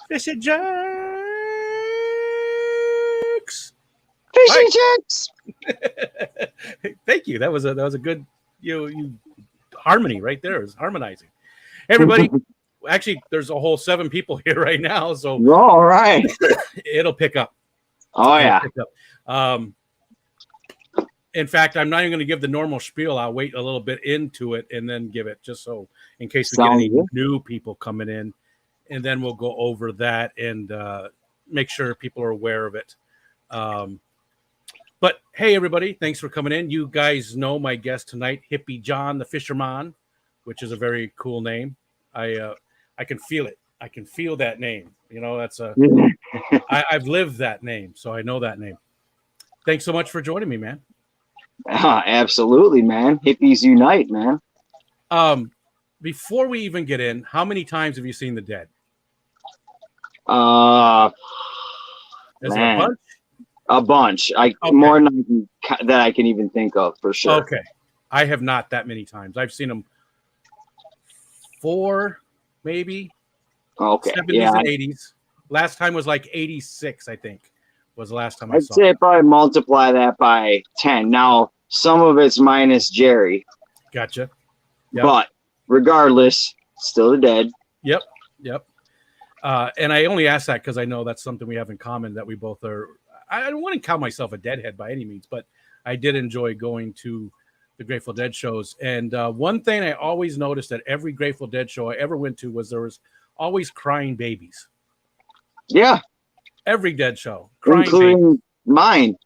Fishy jerks. Fishy jerks. Thank you. That was a good you harmony right there. It was harmonizing. Hey, everybody. Actually, there's a whole 7 people here right now, so all right. It'll pick up. Oh yeah. Pick up. In fact, I'm not even going to give the normal spiel. I'll wait a little bit into it and then give it, just so in case we get any new people coming in, and then we'll go over that and make sure people are aware of it. But hey, everybody, thanks for coming in. You guys know my guest tonight, HippeJohntheFishermon, which is a very cool name. I can feel it. I can feel that name. You know, that's I've lived that name, so I know that name. Thanks so much for joining me, man. Absolutely, man. Hippies unite, man. Before we even get in, how many times have you seen The Dead? Is it a bunch? A bunch. More than that I can even think of, for sure. Okay. I have not that many times. I've seen them 4, maybe. Okay. 70s and 80s. Last time was like 86, I think, was the last time I saw it. I'd say probably multiply that by 10. Now, some of it's minus Jerry. Gotcha. Yep. But regardless, still The Dead. Yep. And I only ask that because I know that's something we have in common, that we both are. I don't want to call myself a Deadhead by any means, but I did enjoy going to the Grateful Dead shows. And one thing I always noticed at every Grateful Dead show I ever went to was there was always crying babies. Yeah. Every Dead show. Crying including babies. Mine.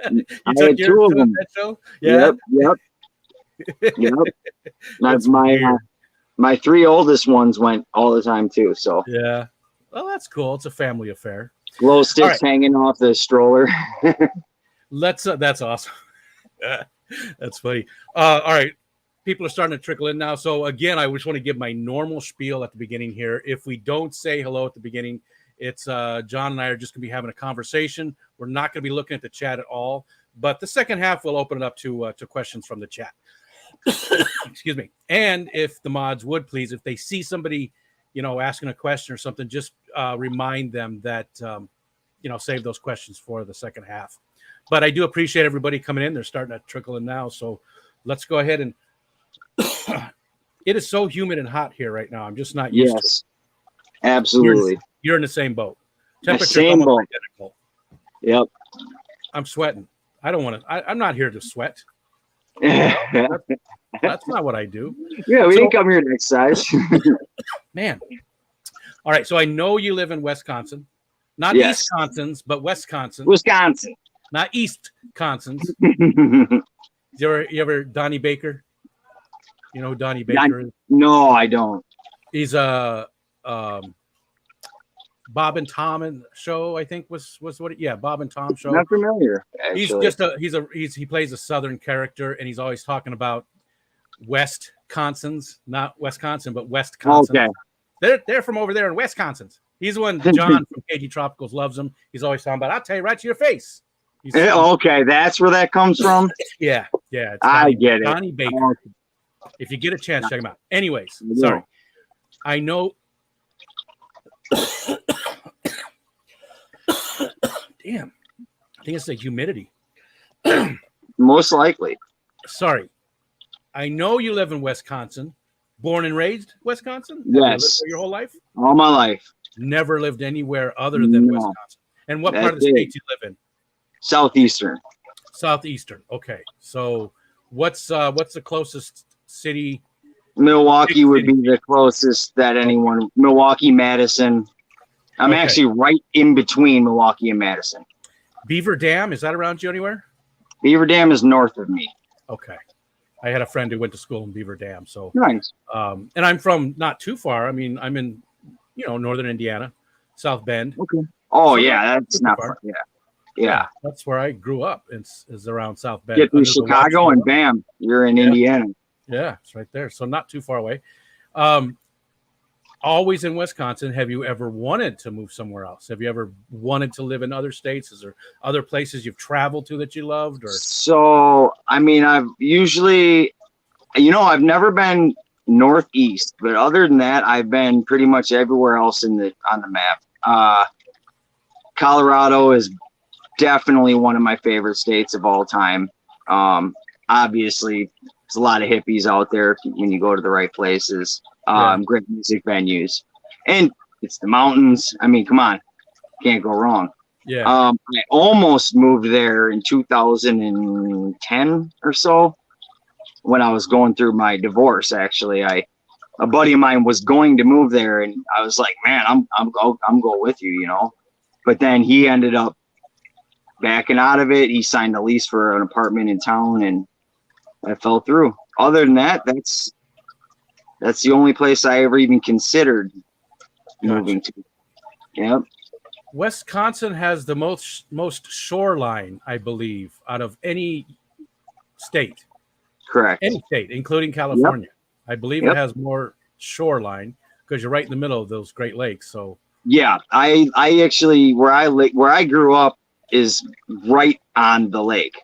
You took yours to that show? Yeah. Yep. My 3 oldest ones went all the time too. So yeah. Well, that's cool. It's a family affair. Glow sticks hanging off the stroller. That's awesome. That's funny. All right. People are starting to trickle in now. So again, I just want to give my normal spiel at the beginning here. If we don't say hello at the beginning, it's John and I are just going to be having a conversation. We're not going to be looking at the chat at all. But the second half, we'll open it up to questions from the chat. Excuse me. And if the mods would please, if they see somebody, asking a question or something, just remind them that, save those questions for the second half. But I do appreciate everybody coming in. They're starting to trickle in now. So let's go ahead and it is so humid and hot here right now. I'm just not used to it. Absolutely. You're in the same boat. Temperature's same boat. Identical. Yep. I'm sweating. I don't want to. I'm not here to sweat. That's not what I do. Yeah, we didn't come here to exercise. Man. All right. So I know you live in Wisconsin. Not East-Consins, but Wisconsin. Wisconsin. Not East-Consins. You ever Donnie Baker? You know who Donnie Baker is? No, I don't. He's a Bob and Tom show, I think was what Bob and Tom show. Not familiar. Actually. He plays a Southern character, and he's always talking about Wisconsins, not Wisconsin, but Wisconsin. Okay. They're from over there in Wisconsin. He's the one John from KG Tropicals loves him. He's always talking about, I'll tell you right to your face. Okay, that's where that comes from. Yeah. I get it. Donnie Baker. If you get a chance, check him out. Anyways, sorry. I know. Damn. I think it's the humidity. Most likely. Sorry. I know you live in Wisconsin. Born and raised Wisconsin? Yes. Have you lived there your whole life? All my life. Never lived anywhere other than Wisconsin. And what part of the state do you live in? Southeastern. Southeastern. Okay. So what's the closest city? Milwaukee would be the closest that anyone. Milwaukee, Madison. I'm actually right in between Milwaukee and Madison. Beaver Dam, is that around you anywhere? Beaver Dam is north of me. Okay. I had a friend who went to school in Beaver Dam. So nice. And I'm from not too far. I mean, I'm in, northern Indiana, South Bend. Okay. Oh, yeah, that's not far. Yeah. That's where I grew up. It's around South Bend. Get through Chicago and bam, you're in Indiana. Yeah, it's right there. So not too far away. always in Wisconsin. Have you ever wanted to move somewhere else? Have you ever wanted to live in other states? Is there other places you've traveled to that you loved? Or So, I mean, I've usually, I've never been northeast, but other than that, I've been pretty much everywhere else on the map. Colorado is definitely one of my favorite states of all time. Obviously, there's a lot of hippies out there when you go to the right places. Great music venues, and it's the mountains. I mean, come on, can't go wrong. Yeah. I almost moved there in 2010 or so when I was going through my divorce. Actually, a buddy of mine was going to move there, and I was like, man, I'm going with you, But then he ended up backing out of it. He signed a lease for an apartment in town, and I fell through. Other than that, that's the only place I ever even considered moving to. Yep. Wisconsin has the most shoreline, I believe, out of any state. Correct. Any state, including California. Yep. I believe it has more shoreline because you're right in the middle of those Great Lakes. So yeah, I actually where I grew up is right on the lake.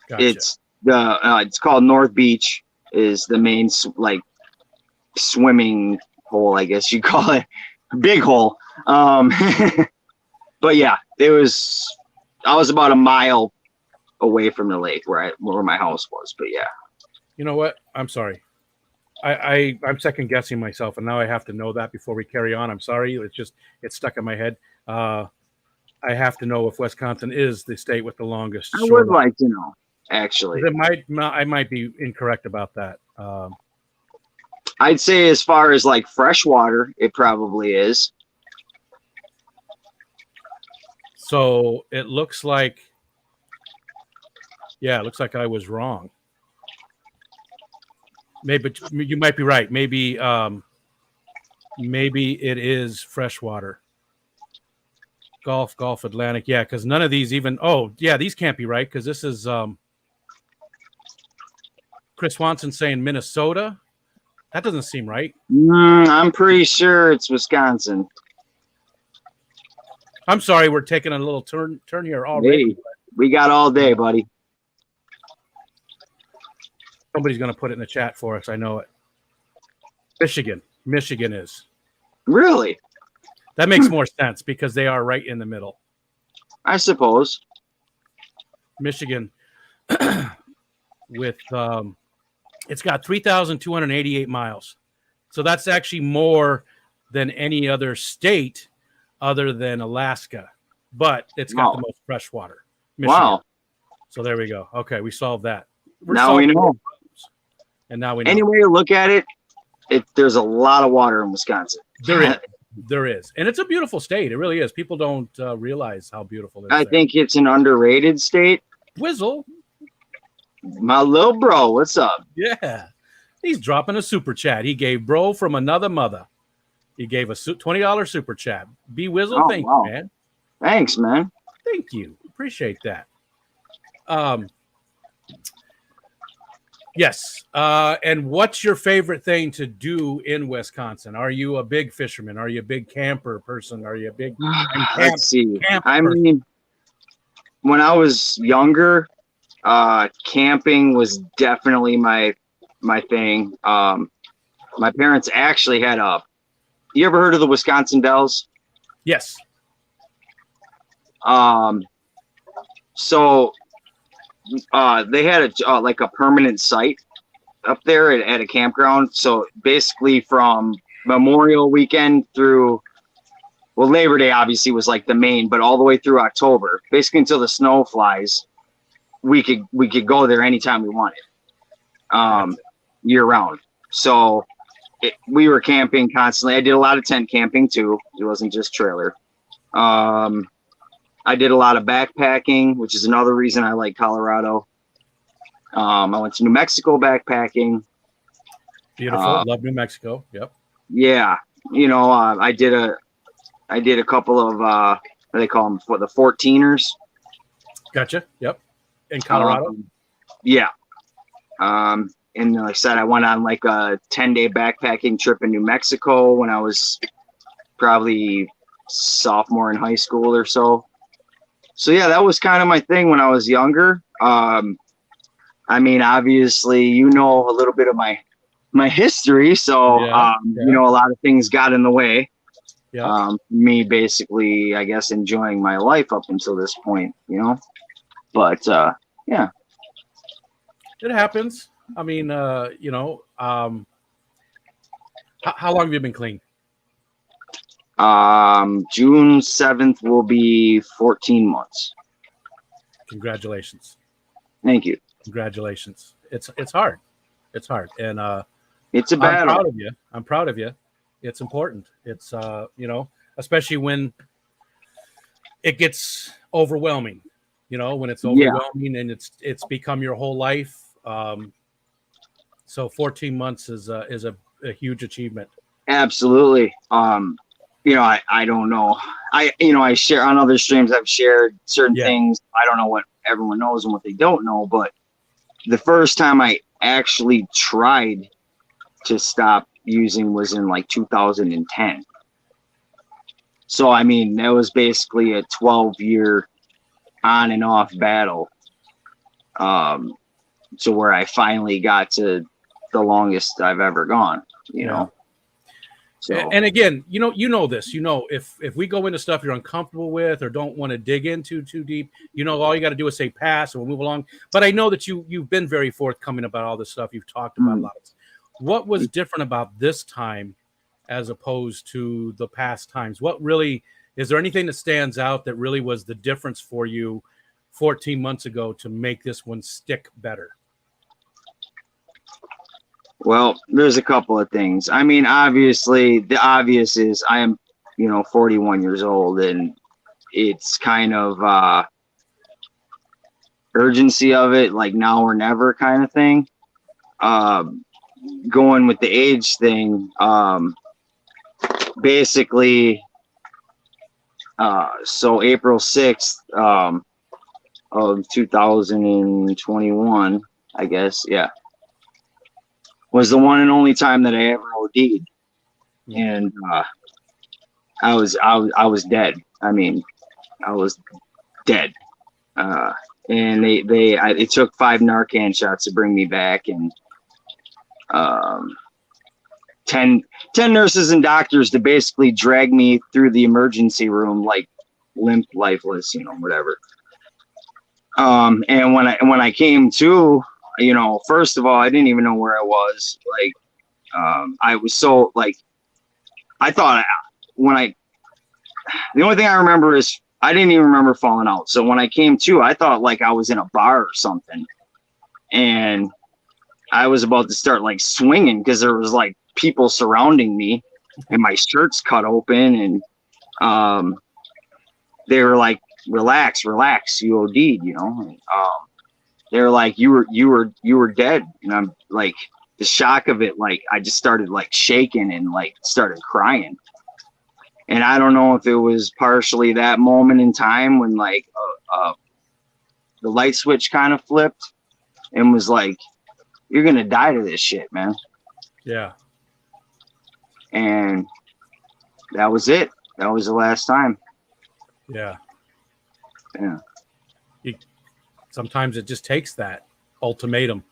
Gotcha. It's called North Beach. Is the main swimming hole, I guess you call it, big hole. But yeah, I was about a mile away from the lake where my house was. But yeah, you know what? I'm sorry. I'm second guessing myself, and now I have to know that before we carry on. I'm sorry. It's stuck in my head. I have to know if Wisconsin is the state with the longest shoreline. I would like to know. Actually, I might be incorrect about that. I'd say as far as like freshwater, it probably is. So it looks like, it looks like I was wrong. Maybe you might be right. Maybe it is freshwater. Gulf Atlantic. Yeah, because none of these even. Oh, yeah, these can't be right because this is. Chris Swanson saying Minnesota. That doesn't seem right. I'm pretty sure it's Wisconsin. I'm sorry, we're taking a little turn here already. Hey, we got all day, buddy. Somebody's going to put it in the chat for us. I know it. Michigan is. Really? That makes more sense because they are right in the middle. I suppose. Michigan with it's got 3,288 miles. So that's actually more than any other state other than Alaska. But it's got the most fresh water. Michigan. Wow. So there we go. Okay, we solved that. Now we know. And now we know. Any way you look at it, there's a lot of water in Wisconsin. There is. And it's a beautiful state. It really is. People don't realize how beautiful it is. I think it's an underrated state. Whizzle. My little bro, what's up? Yeah. He's dropping a super chat. He gave bro from another mother. He gave a $20 super chat. B Whizzle, thank you, man. Thanks, man. Thank you. Appreciate that. Yes. And what's your favorite thing to do in Wisconsin? Are you a big fisherman? Are you a big camper person? Are you a big Let's see. I mean, when I was younger, camping was definitely my thing. My parents actually had you ever heard of the Wisconsin Dells? Yes. So they had a permanent site up there at a campground. So basically from Memorial Weekend through, Labor Day obviously was like the main, but all the way through October, basically until the snow flies, we could go there anytime we wanted, year round. So we were camping constantly. I did a lot of tent camping too. It wasn't just trailer. I did a lot of backpacking, which is another reason I like Colorado. I went to New Mexico backpacking. Beautiful. Love New Mexico. Yep. Yeah. I did a couple of, what do they call them? The 14ers. Gotcha. Yep. In Colorado. Yeah. And and like I said, I went on like a 10-day backpacking trip in New Mexico when I was probably sophomore in high school or so. So yeah, that was kind of my thing when I was younger. I mean, obviously, you know a little bit of my history, so you know, a lot of things got in the way. Yeah. Me basically, I guess, enjoying my life up until this point, you know. But yeah, It happens. I mean, you know, how long have you been clean? June 7th will be 14 months. Congratulations. Thank you. Congratulations. It's hard. It's hard. And it's a battle. I'm proud of you. I'm proud of you. It's important. It's you know, especially when it gets overwhelming, you know, when it's overwhelming and it's become your whole life. So 14 months is a huge achievement. Absolutely. You know, I don't know. I share on other streams. I've shared certain things. I don't know what everyone knows and what they don't know, but the first time I actually tried to stop using was in like 2010. So, I mean, that was basically a 12-year on and off battle. So where I finally got to the longest I've ever gone, you know. So, and again, you know this, you know, if we go into stuff you're uncomfortable with or don't want to dig into too deep, you know, all you got to do is say pass and we'll move along. But I know that you've been very forthcoming about all this stuff. You've talked about a lot of this. What was different about this time as opposed to the past times? What really is there anything that stands out that really was the difference for you 14 months ago to make this one stick better? Well, there's a couple of things. I mean, obviously, the obvious is I am, you know, 41 years old, and it's kind of urgency of it, like now or never kind of thing. Going with the age thing, basically, so April 6th of 2021, I guess, was the one and only time that I ever OD'd, and I was dead. I mean, I was dead. And it took 5 Narcan shots to bring me back, and 10 nurses and doctors to basically drag me through the emergency room like limp, lifeless, you know, whatever. And when I came to, you know, first of all, I didn't even know where I was. Like, I was so like, I thought the only thing I remember is I didn't even remember falling out. So when I came to, I thought like I was in a bar or something, and I was about to start like swinging because there was like people surrounding me, and my shirt's cut open, and they were like, relax, you OD'd, you know. And, they were like, you were dead, and I'm like, the shock of it, like I just started like shaking and like started crying. And I don't know if it was partially that moment in time when like the light switch kind of flipped and was like, you're gonna die to this shit, man. Yeah. And that was it. That was the last time. Yeah. Yeah. Sometimes it just takes that ultimatum.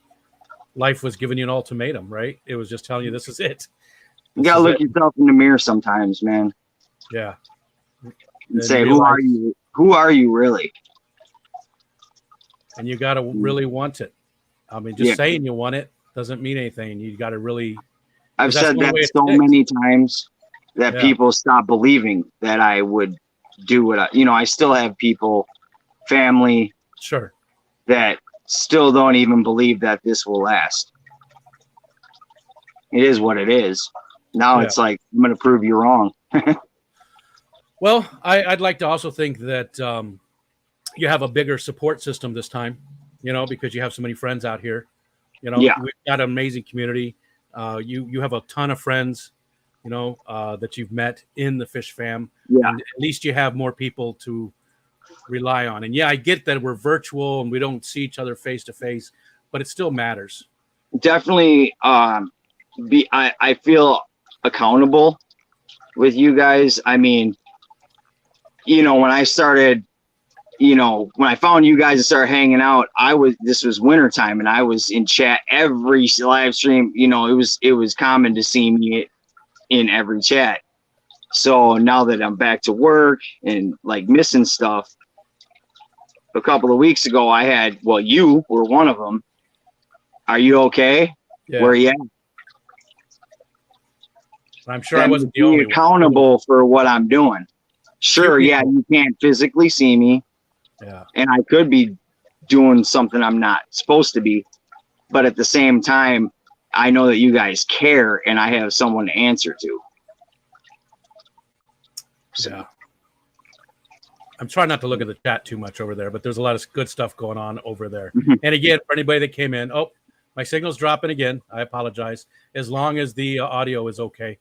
Life was giving you an ultimatum, right? It was just telling you this is it. You gotta look yourself in the mirror sometimes, man. Yeah. And say, who are you? Who are you really? And you gotta really want it. I mean, just saying you want it doesn't mean anything. You gotta really. I've said that so many times that people stop believing that I would do what I still have people, family, that still don't even believe that this will last. It is what it is. Now it's like, I'm going to prove you wrong. Well, I'd like to also think that you have a bigger support system this time, you know, because you have so many friends out here. You know, we've got an amazing community. You have a ton of friends, you know, that you've met in the fish fam. Yeah. And at least you have more people to rely on. And I get that we're virtual and we don't see each other face to face, but it still matters. definitely I feel accountable with you guys. I mean, when I started, when I found you guys and started hanging out, this was wintertime and I was in chat every live stream. It was common to see me in every chat. So now that I'm back to work and like missing stuff, a couple of weeks ago you were one of them. Are you okay? Yeah. Where are you at? I'm sure I wasn't the only one. Accountable for what I'm doing. Sure, yeah, you can't physically see me. Yeah. And I could be doing something I'm not supposed to be. But at the same time, I know that you guys care and I have someone to answer to. So. Yeah. I'm trying not to look at the chat too much over there, but there's a lot of good stuff going on over there. And again, for anybody that came in, my signal's dropping again. I apologize. As long as the audio is okay.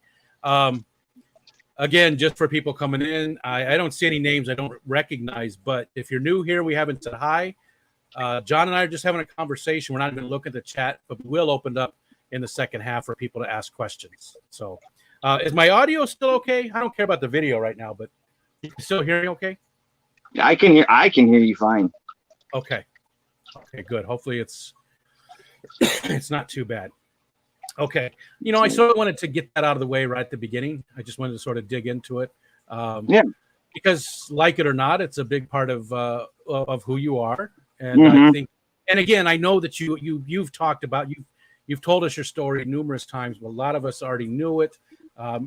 Again, just for people coming in, I don't see any names I don't recognize, but if you're new here, we haven't said hi. John and I are just having a conversation. We're not even looking at the chat, but we'll open up in the second half for people to ask questions. So is my audio still okay? I don't care about the video right now, but you can still hear me okay? I can hear you fine. Okay, good. Hopefully it's not too bad. Okay. I sort of wanted to get that out of the way right at the beginning. I just wanted to sort of dig into it. Because like it or not, it's a big part of who you are. And I think, and again, I know that you've talked about, you've told us your story numerous times, but a lot of us already knew it.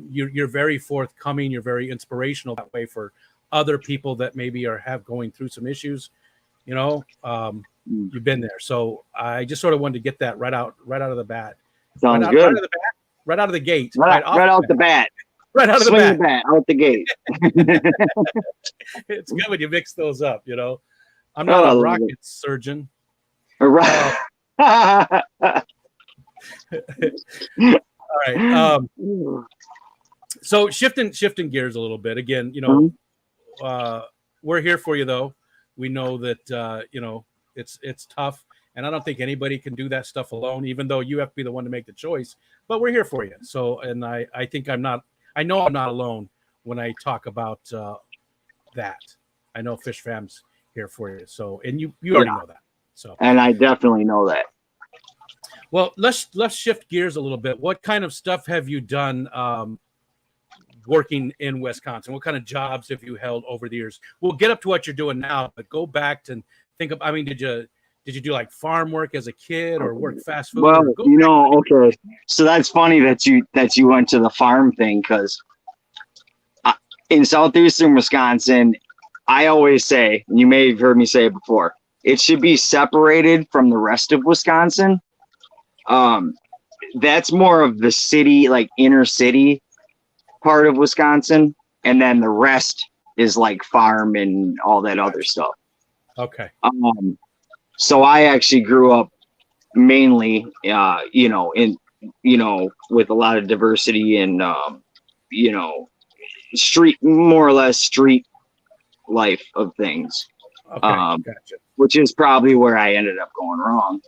You're very forthcoming. You're very inspirational that way for other people that maybe have going through some issues. You've been there. So I just sort of wanted to get that right out of the bat. Sounds good. Right out of the gate. Right out the bat. Right out of the bat. bat. The bat out the gate. It's good when you mix those up, I'm not a rocket surgeon. Right. All right. So shifting gears a little bit. Again, we're here for you though. We know that it's tough. And I don't think anybody can do that stuff alone, even though you have to be the one to make the choice. But we're here for you. So, and I think I know I'm not alone when I talk about that. I know Fish Fam's here for you. So, and you already know that. So, and I definitely know that. Well, let's shift gears a little bit. What kind of stuff have you done working in Wisconsin? What kind of jobs have you held over the years? We'll get up to what you're doing now, but go back and think of. I mean, did you do like farm work as a kid or work fast food? Well, okay. So that's funny that you went to the farm thing, because in southeastern Wisconsin, I always say, and you may have heard me say it before, it should be separated from the rest of Wisconsin. That's more of the city, like inner city part of Wisconsin, and then the rest is like farm and all that other stuff. Okay. So I actually grew up mainly, with a lot of diversity and, more or less street life of things. Okay, gotcha. Which is probably where I ended up going wrong.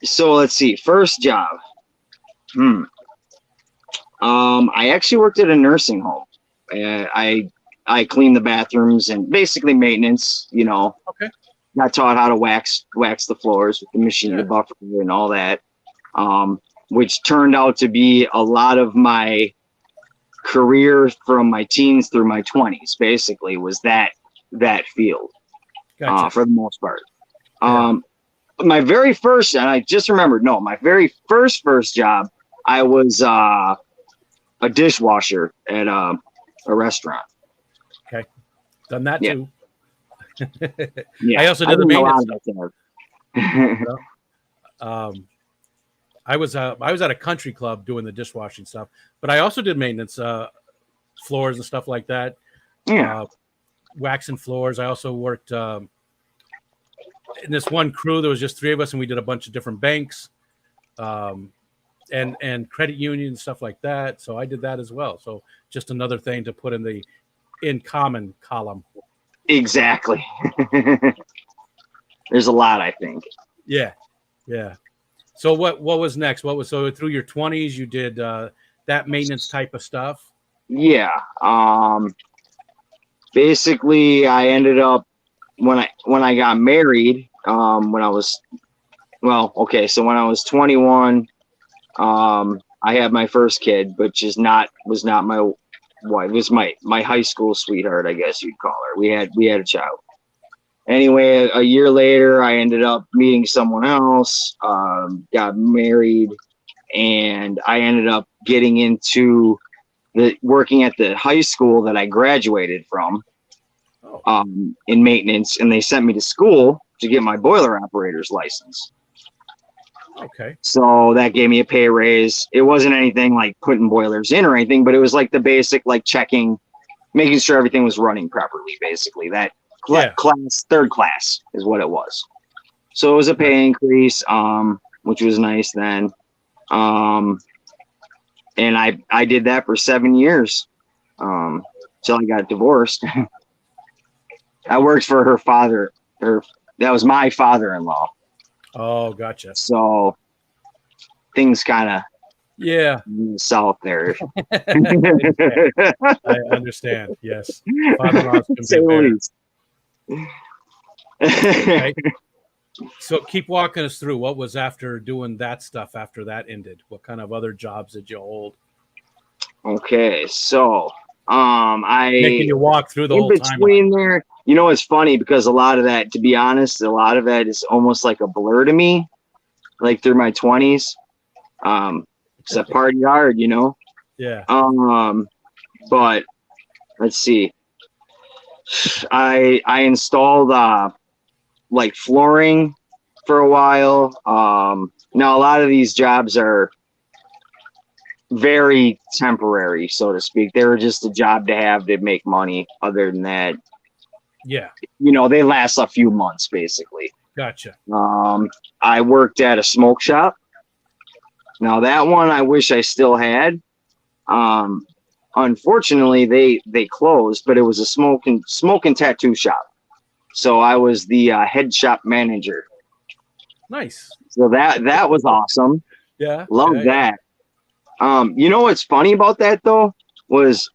So let's see, first job. I actually worked at a nursing home. I cleaned the bathrooms and basically maintenance, Okay. Got taught how to wax the floors with the machine, the buffer and all that. Which turned out to be a lot of my career from my teens through my 20s, basically, was that field. Gotcha. For the most part. My very first, and I just remembered, my very first job, I was a dishwasher at a restaurant. Okay, done that too. Yeah, I also did the maintenance. I was at a country club doing the dishwashing stuff, but I also did maintenance, floors and stuff like that. Yeah, waxing floors. I also worked in this one crew. There was just three of us, and we did a bunch of different banks, and credit unions, stuff like that. So I did that as well. So just another thing to put in the in common column. Exactly. There's a lot, I think. Yeah. Yeah. So what was next? So through your 20s you did that maintenance type of stuff? Yeah. Basically I ended up when I got married, when I was so when I was 21, I had my first kid, which was not my wife. It was my high school sweetheart, I guess you'd call her. We had a child. Anyway, a year later, I ended up meeting someone else, got married, and I ended up getting into working at the high school that I graduated from, in maintenance, and they sent me to school to get my boiler operator's license. Okay. So that gave me a pay raise. It wasn't anything like putting boilers in or anything, but it was like the basic, like checking, making sure everything was running properly, basically. That class, third class is what it was. So it was a pay increase, which was nice then. And I did that for 7 years, till I got divorced. I worked for her father. That was my father-in-law. Oh, gotcha. So things kind of south there. I understand. Yes. Father-in-laws can be okay. So keep walking us through. What was after doing that stuff after that ended? What kind of other jobs did you hold? Okay, so making you walk through the whole time. In between there, you know, it's funny because a lot of that, to be honest, a lot of that is almost like a blur to me, like through my 20s. Because I party hard, you know. Yeah. But let's see. I installed like flooring for a while. Now a lot of these jobs are very temporary, so to speak. They were just a job to have to make money. Other than that, yeah, you know, they last a few months basically. Gotcha. I worked at a smoke shop. Now that one I wish I still had. Unfortunately they closed, but it was a smoke and tattoo shop. So I was the head shop manager. Nice. So that was awesome. Yeah. Love that. You know what's funny about that though was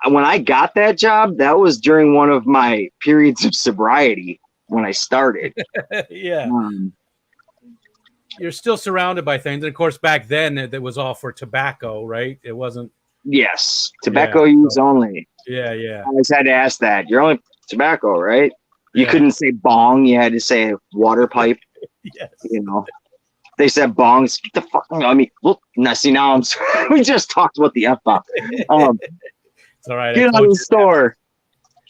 when I got that job, that was during one of my periods of sobriety when I started. Yeah. You're still surrounded by things. And of course, back then it was all for tobacco, right? It wasn't. Yes. Tobacco use only. Yeah. I always had to ask that. You're only tobacco, right? You couldn't say bong. You had to say water pipe. Yes. You know, they said bongs. Get the fuck. I mean, look. Now, see, now we just talked about the F-bomb. It's all right. Get out of the store.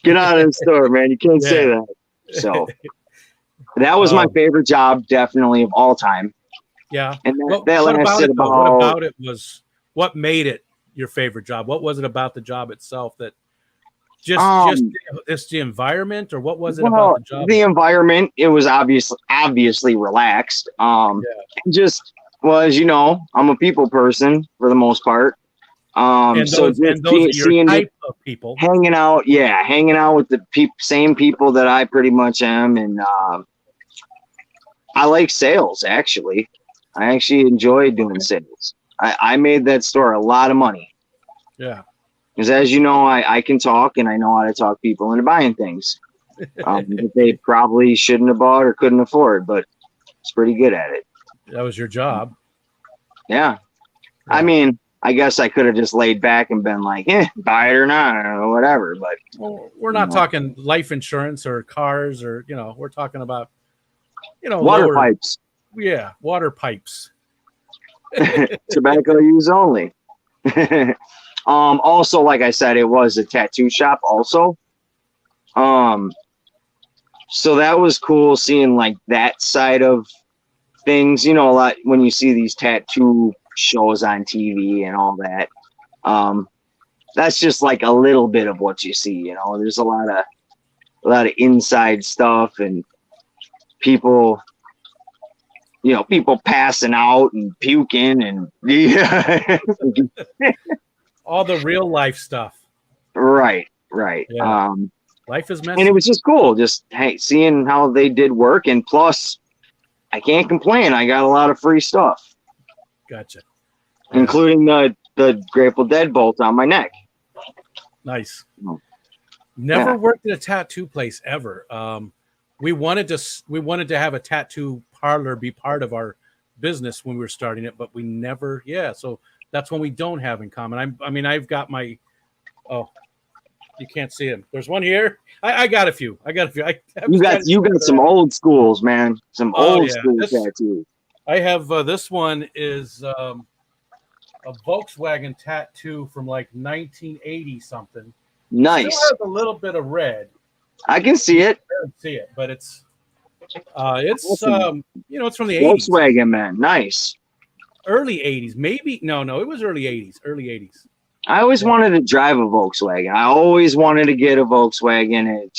Get out of the store, man. You can't say that. So that was my favorite job, definitely, of all time. Yeah. And what about it was what made it your favorite job? What was it about the job itself that just the environment, or what was it about the job? The environment, it was obviously relaxed. Just was, you know, I'm a people person for the most part. And those are your type of people. Hanging out with the same people that I pretty much am. And I like sales, actually. I actually enjoy doing sales. I made that store a lot of money. Yeah. Because as you know, I can talk, and I know how to talk people into buying things that they probably shouldn't have bought or couldn't afford, but it's pretty good at it. That was your job. Yeah. I mean, I guess I could have just laid back and been like, buy it or not, or whatever. But we're not talking life insurance or cars, or, you know, we're talking about, you know, water pipes. Yeah, water pipes. Tobacco use only. Also, like I said, it was a tattoo shop also. So that was cool seeing like that side of things, you know, a lot when you see these tattoo shows on TV and all that. That's just like a little bit of what you see, you know. There's a lot of inside stuff and people, you know, people passing out and puking and all the real life stuff. Right. Yeah. Life is messy. And it was just cool, just seeing how they did work. And plus, I can't complain. I got a lot of free stuff. Gotcha. Including the Grateful Dead bolt on my neck. Nice. Oh. Never worked at a tattoo place ever. We wanted to have a tattoo parlor be part of our business when we were starting it, but we never. Yeah, so that's one we don't have in common. I mean, I've got my. Oh, you can't see him. There's one here. I got a few. You got some old schools, man. Some old school tattoos. I have this one is a Volkswagen tattoo from like 1980 something. Nice. Still has a little bit of red. I can see it. I don't see it, but it's it's from the Volkswagen, man. Nice. Early 80s, maybe. No, it was early 80s. Early 80s. I always wanted to drive a Volkswagen. I always wanted to get a Volkswagen, and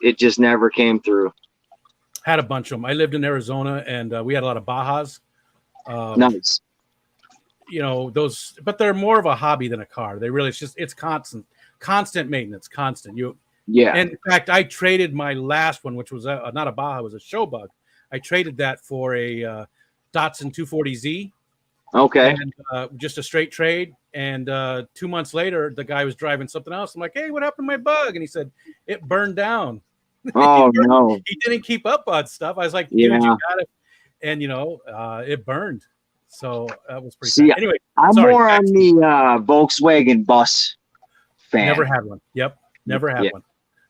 it just never came through. Had a bunch of them. I lived in Arizona, and we had a lot of Bajas. Nice. Those, but they're more of a hobby than a car. They really, it's constant maintenance, constant. Yeah. And in fact, I traded my last one, which was not a Baja, it was a show bug. I traded that for a Datsun 240Z. Okay. And, just a straight trade. And 2 months later, the guy was driving something else. I'm like, hey, what happened to my bug? And he said, it burned down. Oh, no. He didn't keep up on stuff. I was like, dude, you got it. And, it burned. So that was pretty sad. Anyway, I'm more on the Volkswagen bus fan. Never had one. Yep. Never had one.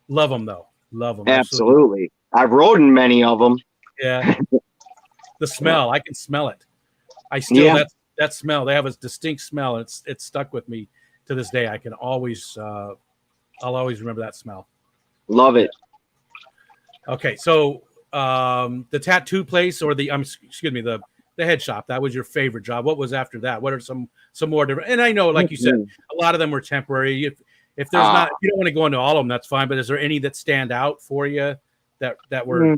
Love them, though. Love them. Absolutely. I've rode in many of them. Yeah. The smell. I can smell it. I still, that smell, they have a distinct smell. It's stuck with me to this day. I can always, I'll always remember that smell. Love it. Okay. So the tattoo place or the head shop, that was your favorite job. What was after that? What are some more different? And I know, like you said, a lot of them were temporary. If there's not, if you don't want to go into all of them, that's fine. But is there any that stand out for you that were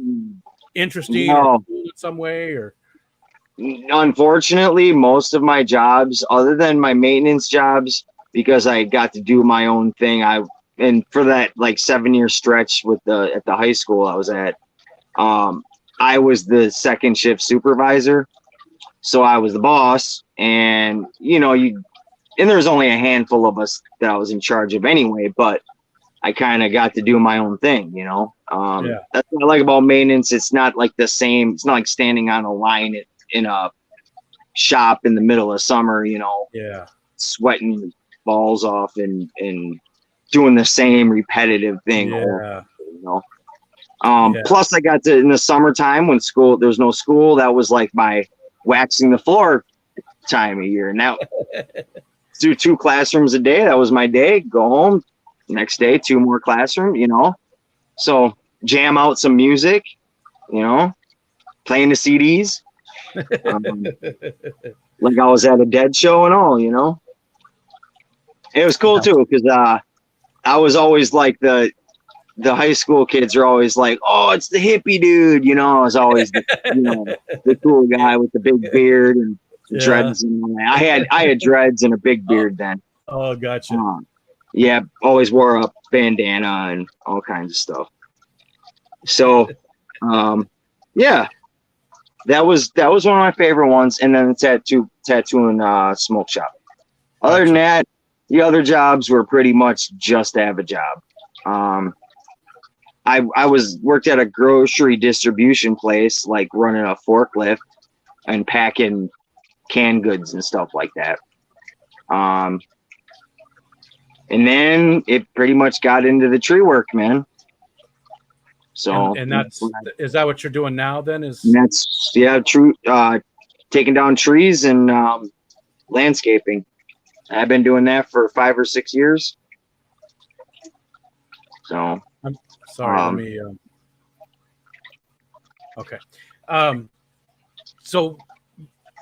interesting or cool in some way? Or unfortunately, most of my jobs, other than my maintenance jobs, because I got to do my own thing, and for that like 7-year stretch at the high school I was at, I was the second shift supervisor. So I was the boss, and and there was only a handful of us that I was in charge of anyway, but I kind of got to do my own thing, That's what I like about maintenance. It's not like the same. It's not like standing on a line in a shop in the middle of summer, sweating balls off and doing the same repetitive thing. Plus I got to, in the summertime when there's no school, that was like my waxing the floor time of year. Now do 2 classrooms a day. That was my day. Go home next day, 2 more classroom, so jam out some music, playing the CDs, like I was at a Dead show and all, it was cool too. Cause, I was always like the high school kids are always like, oh, it's the hippie dude. I was always the cool guy with the big beard and dreads. And all that. I had dreads and a big beard then. Oh, gotcha. Always wore a bandana and all kinds of stuff. So, that was one of my favorite ones. And then the tattoo and smoke shop. Other than that, the other jobs were pretty much just to have a job. I worked at a grocery distribution place, like running a forklift and packing canned goods and stuff like that. And then it pretty much got into the tree work, man. So and is that what you're doing now then? That's true. Taking down trees and landscaping. I've been doing that for 5 or 6 years. So I'm sorry. Let me. Okay. So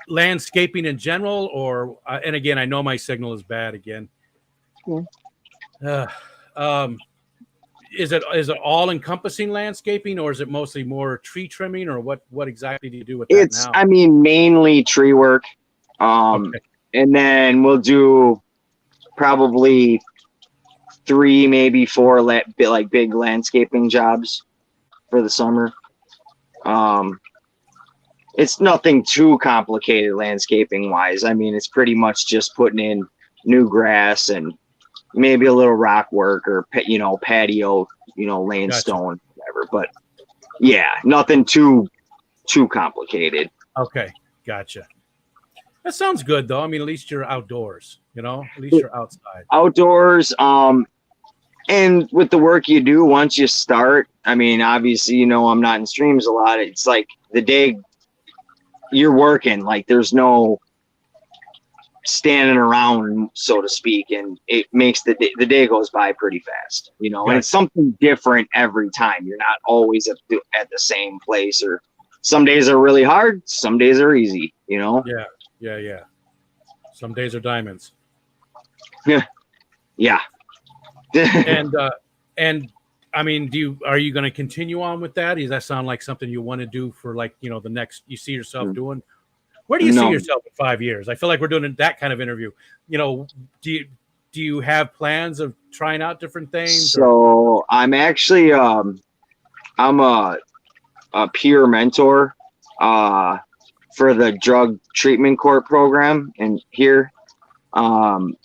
landscaping in general, or and again, I know my signal is bad again. Is it all encompassing landscaping, or is it mostly more tree trimming, or what exactly do you do with that now? I mean, mainly tree work. Okay. And then we'll do probably 3, maybe 4 like big landscaping jobs for the summer. It's nothing too complicated landscaping wise. I mean, it's pretty much just putting in new grass and maybe a little rock work or, you know, patio, you know, laying stone, whatever. But yeah, nothing too complicated. Okay, gotcha. That sounds good though. I mean, at least you're outdoors, you know, at least you're outside. Outdoors, and with the work you do, once you start, I mean, obviously, you know, I'm not in streams a lot. It's like the day you're working, like there's no standing around, so to speak, and it makes the day goes by pretty fast, you know. And it's something different every time. You're not always at the same place, or some days are really hard, some days are easy, you know. Yeah. Some days are diamonds. Yeah. and I mean, are you going to continue on with that? Does that sound like something you want to do for, like, you know, the next, you see yourself doing? Where do you see yourself in 5 years? I feel like we're doing that kind of interview. You know, do you have plans of trying out different things? So I'm actually I'm a peer mentor for the drug treatment court program in here, and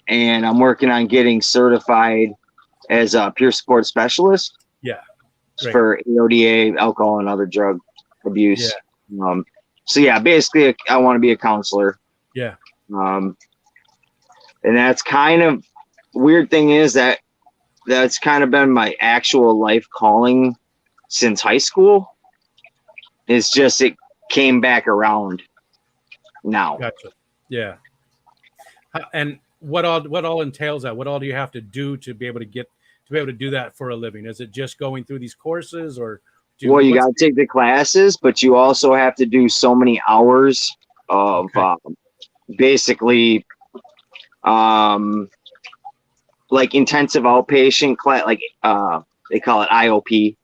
I'm working on getting certified as a peer support specialist. Yeah, for AODA, alcohol and other drug abuse. Yeah. So yeah, basically, I want to be a counselor. Yeah. And that's kind of weird thing is that's kind of been my actual life calling since high school. It's just it came back around now. Gotcha. Yeah. And what all entails that? What all do you have to do to be able to do that for a living? Is it just going through these courses, or well, you got to take the classes, but you also have to do so many hours of basically like intensive outpatient class, like they call it IOP.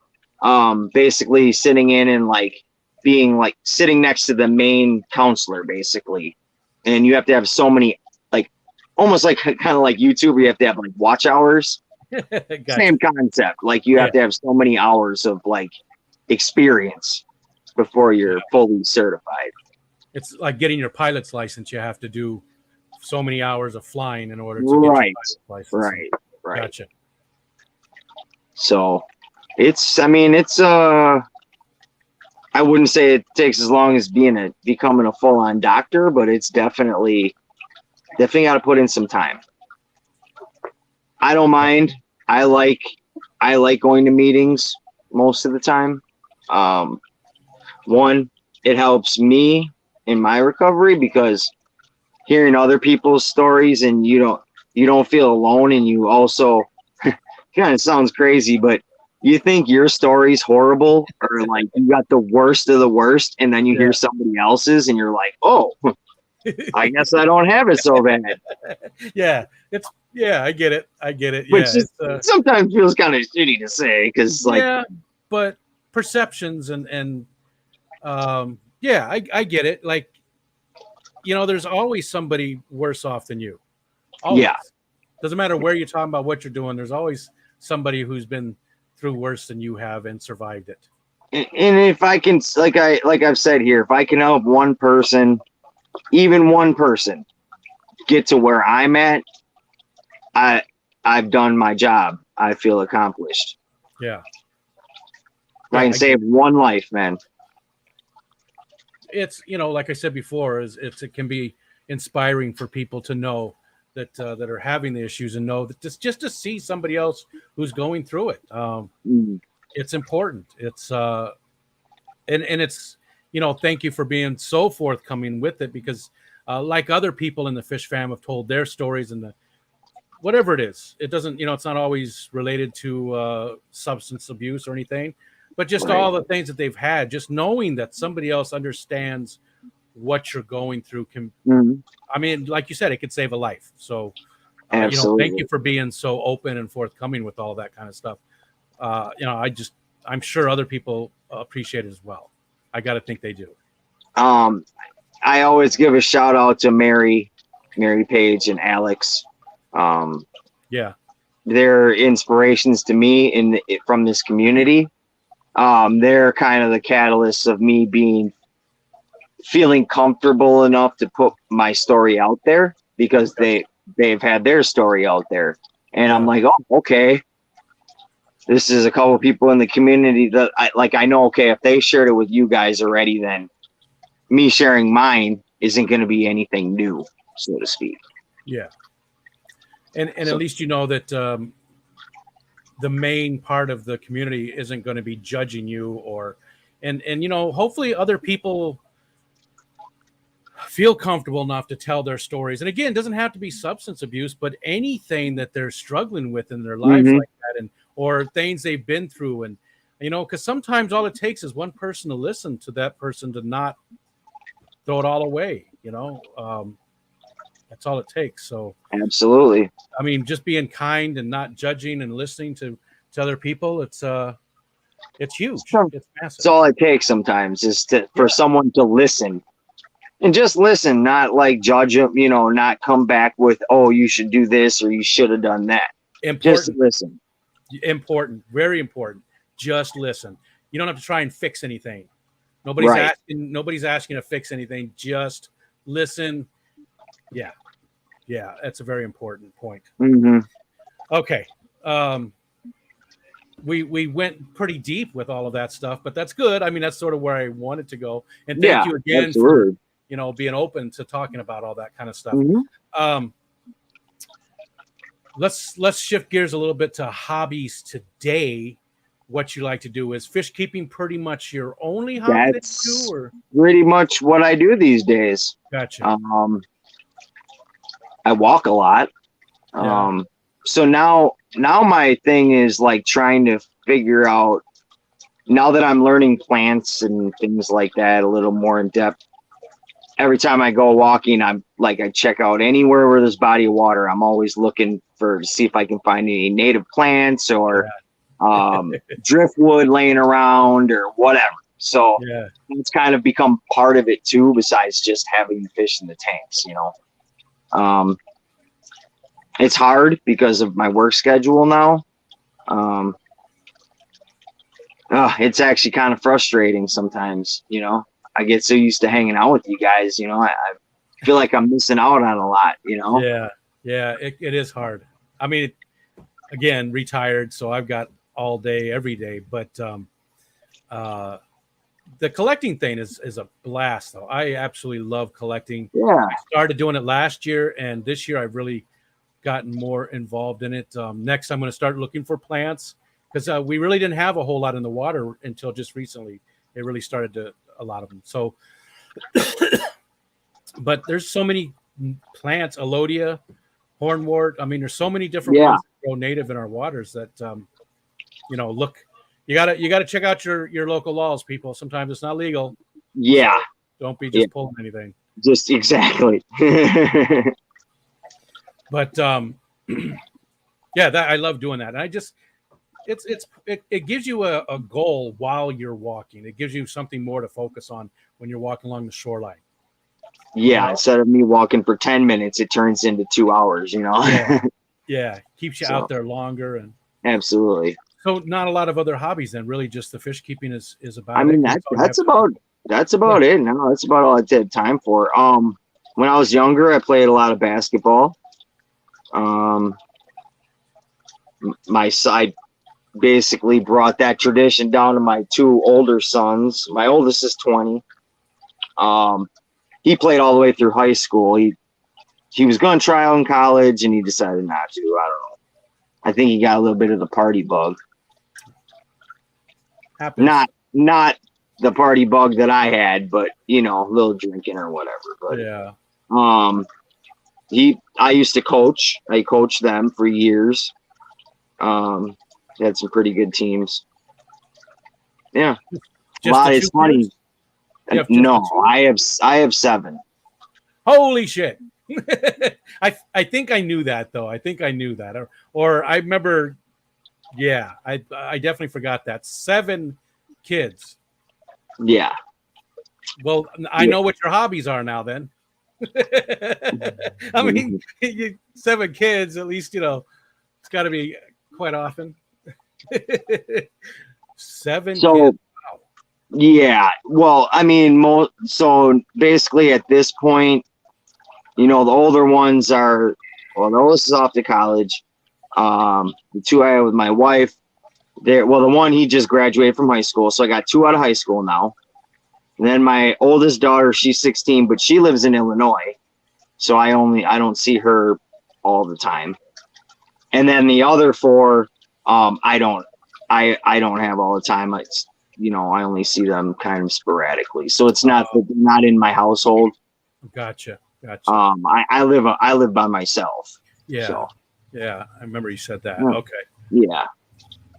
Basically sitting in and like being like sitting next to the main counselor, basically, and you have to have so many, like almost like kind of like YouTube, you have to have like watch hours. Gotcha. Same concept. Like you have to have so many hours of like experience before you're fully certified. It's like getting your pilot's license. You have to do so many hours of flying in order to get your pilot's license. Right. Gotcha. So it's, I mean, it's I wouldn't say it takes as long as becoming a full-on doctor, but it's definitely got to put in some time. I don't mind. I like going to meetings most of the time. One, it helps me in my recovery because hearing other people's stories, and you don't feel alone, and you also kind of sounds crazy, but you think your story's horrible or like you got the worst of the worst, and then you hear somebody else's and you're like, oh, I guess I don't have it so bad. I get it. Which sometimes feels kind of shitty to say because but perceptions and I get it. Like, you know, there's always somebody worse off than you. Always. Yeah. Doesn't matter where you're talking about, what you're doing. There's always somebody who's been through worse than you have and survived it. And if I can, like I've said here, if I can help one person, even one person, get to where I'm at, I've done my job. I feel accomplished. Yeah. I can save one life, man. It's, you know, like I said before, it can be inspiring for people to know that are having the issues, and know that just to see somebody else who's going through it. It's important. It's and it's, you know, thank you for being so forthcoming with it, because like other people in the fish fam have told their stories, and whatever it is, it doesn't, you know, it's not always related to substance abuse or anything, but just all the things that they've had, just knowing that somebody else understands what you're going through can, I mean, like you said, it could save a life. So, you know, thank you for being so open and forthcoming with all that kind of stuff. You know, I'm sure other people appreciate it as well. I got to think they do. I always give a shout out to Mary Page and Alex. they're inspirations to me from this community. They're kind of the catalyst of me feeling comfortable enough to put my story out there, because they've had their story out there, and I'm like, oh, okay, this is a couple of people in the community that I know, okay, if they shared it with you guys already, then me sharing mine isn't going to be anything new, so to speak. Yeah. And at least you know that the main part of the community isn't going to be judging you, and you know, hopefully other people feel comfortable enough to tell their stories. And again, it doesn't have to be substance abuse, but anything that they're struggling with in their lives like that, or things they've been through. And, you know, because sometimes all it takes is one person to listen to that person, to not throw it all away, you know. That's all it takes. So absolutely. I mean, just being kind and not judging and listening to other people, it's huge. It's massive. It's all it takes sometimes is for someone to listen. And just listen, not like judge them, you know, not come back with, oh, you should do this or you should have done that. Just listen. Important. Very important. Just listen. You don't have to try and fix anything. Nobody's asking to fix anything. Just listen. Yeah. Yeah. That's a very important point. Mm-hmm. Okay. We went pretty deep with all of that stuff, but that's good. I mean, that's sort of where I wanted to go. And thank you again absolutely. for, you know, being open to talking about all that kind of stuff. Mm-hmm. Let's shift gears a little bit to hobbies today. What you like to do, is fish keeping pretty much your only hobby? That's that you do, or? Pretty much what I do these days. Gotcha. I walk a lot. Yeah. So now my thing is like trying to figure out, now that I'm learning plants and things like that a little more in depth, every time I go walking, I check out anywhere where there's body of water. I'm always looking to see if I can find any native plants or driftwood laying around or whatever. So it's kind of become part of it too, besides just having the fish in the tanks, you know. It's hard because of my work schedule now. It's actually kind of frustrating sometimes, you know. I get so used to hanging out with you guys, you know. I feel like I'm missing out on a lot, you know. Yeah, it is hard. I mean, again, retired, so I've got all day, every day. But the collecting thing is a blast, though. I absolutely love collecting. Yeah, I started doing it last year, and this year I've really gotten more involved in it. Next, I'm going to start looking for plants, because we really didn't have a whole lot in the water until just recently. They really started to, a lot of them. So, but there's so many plants, Alodia, hornwort. I mean, there's so many different ones that grow native in our waters that, you know, look, you gotta check out your local laws, people. Sometimes it's not legal. Yeah. So don't be just pulling anything. Just exactly. But I love doing that. And I just, it gives you a goal while you're walking. It gives you something more to focus on when you're walking along the shoreline. Yeah, instead of me walking for 10 minutes, it turns into 2 hours, you know? Yeah. Keeps you out there longer. And absolutely. So not a lot of other hobbies then, really just the fish keeping is about I mean, that's about it. No, that's about all I had time for. When I was younger, I played a lot of basketball. My side basically brought that tradition down to my 2 older sons. My oldest is 20. He played all the way through high school. He was going to try out in college, and he decided not to. I don't know. I think he got a little bit of the party bug. Happens. Not the party bug that I had, but you know, a little drinking or whatever. But I used to coach. I coached them for years. Had some pretty good teams. Yeah. It's funny. No, I have 7. Holy shit. I think I knew that, though. I think I knew that. Or I remember, I definitely forgot that. 7 kids. Yeah. Well, I know what your hobbies are now then. I mean, 7 kids, at least, you know, It's got to be quite often. 7 So, kids. Wow. yeah. Well, I mean, so basically at this point, the older ones are, well, the oldest is off to college. The two I have with my wife, the one he just graduated from high school, so I got two out of high school now. And then my oldest daughter, she's 16, but she lives in Illinois, so I don't see her all the time. And then the other four, I don't have all the time. It's, I only see them kind of sporadically, so it's not in my household. Gotcha. I live by myself. Yeah. So. Yeah. I remember you said that. Yeah. Okay. Yeah.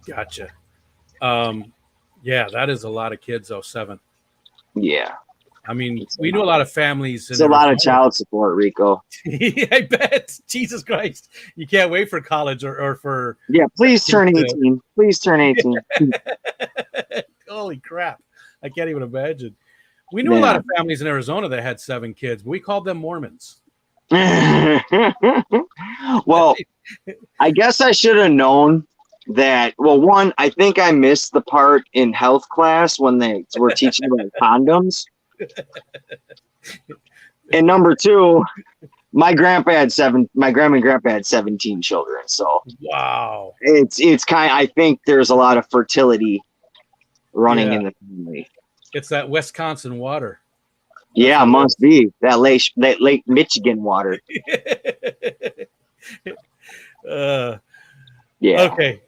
Gotcha. Yeah, that is a lot of kids, though. 7. Yeah. I mean, we knew a lot of families. It's a lot of child support, Rico. I bet. Jesus Christ. You can't wait for college or for. Yeah, please turn 18. Please turn 18. Holy crap. I can't even imagine. We knew a lot of families in Arizona that had 7 kids, but we called them Mormons. Well, I guess I should have known that. Well, one, I think I missed the part in health class when they were teaching about condoms. And number 2, my grandma and grandpa had 17 children. So wow, it's kind. I think there's a lot of fertility running in the family. It's that Wisconsin water. Yeah, it must be that Lake Michigan water. Yeah. Okay.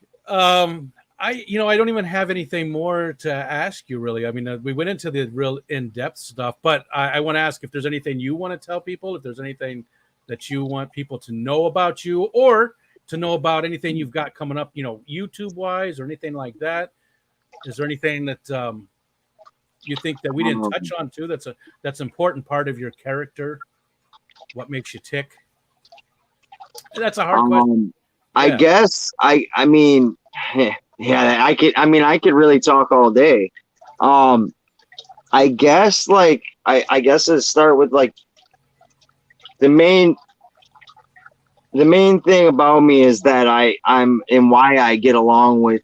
I don't even have anything more to ask you, really. I mean, we went into the real in-depth stuff, but I want to ask if there's anything you want to tell people, if there's anything that you want people to know about you, or to know about anything you've got coming up, YouTube-wise or anything like that. Is there anything that you think that we didn't touch on too? That's an important part of your character. What makes you tick? That's a hard question. I guess I mean, yeah, I could really talk all day. I guess I guess let's start with the main thing about me is that I'm and why I get along with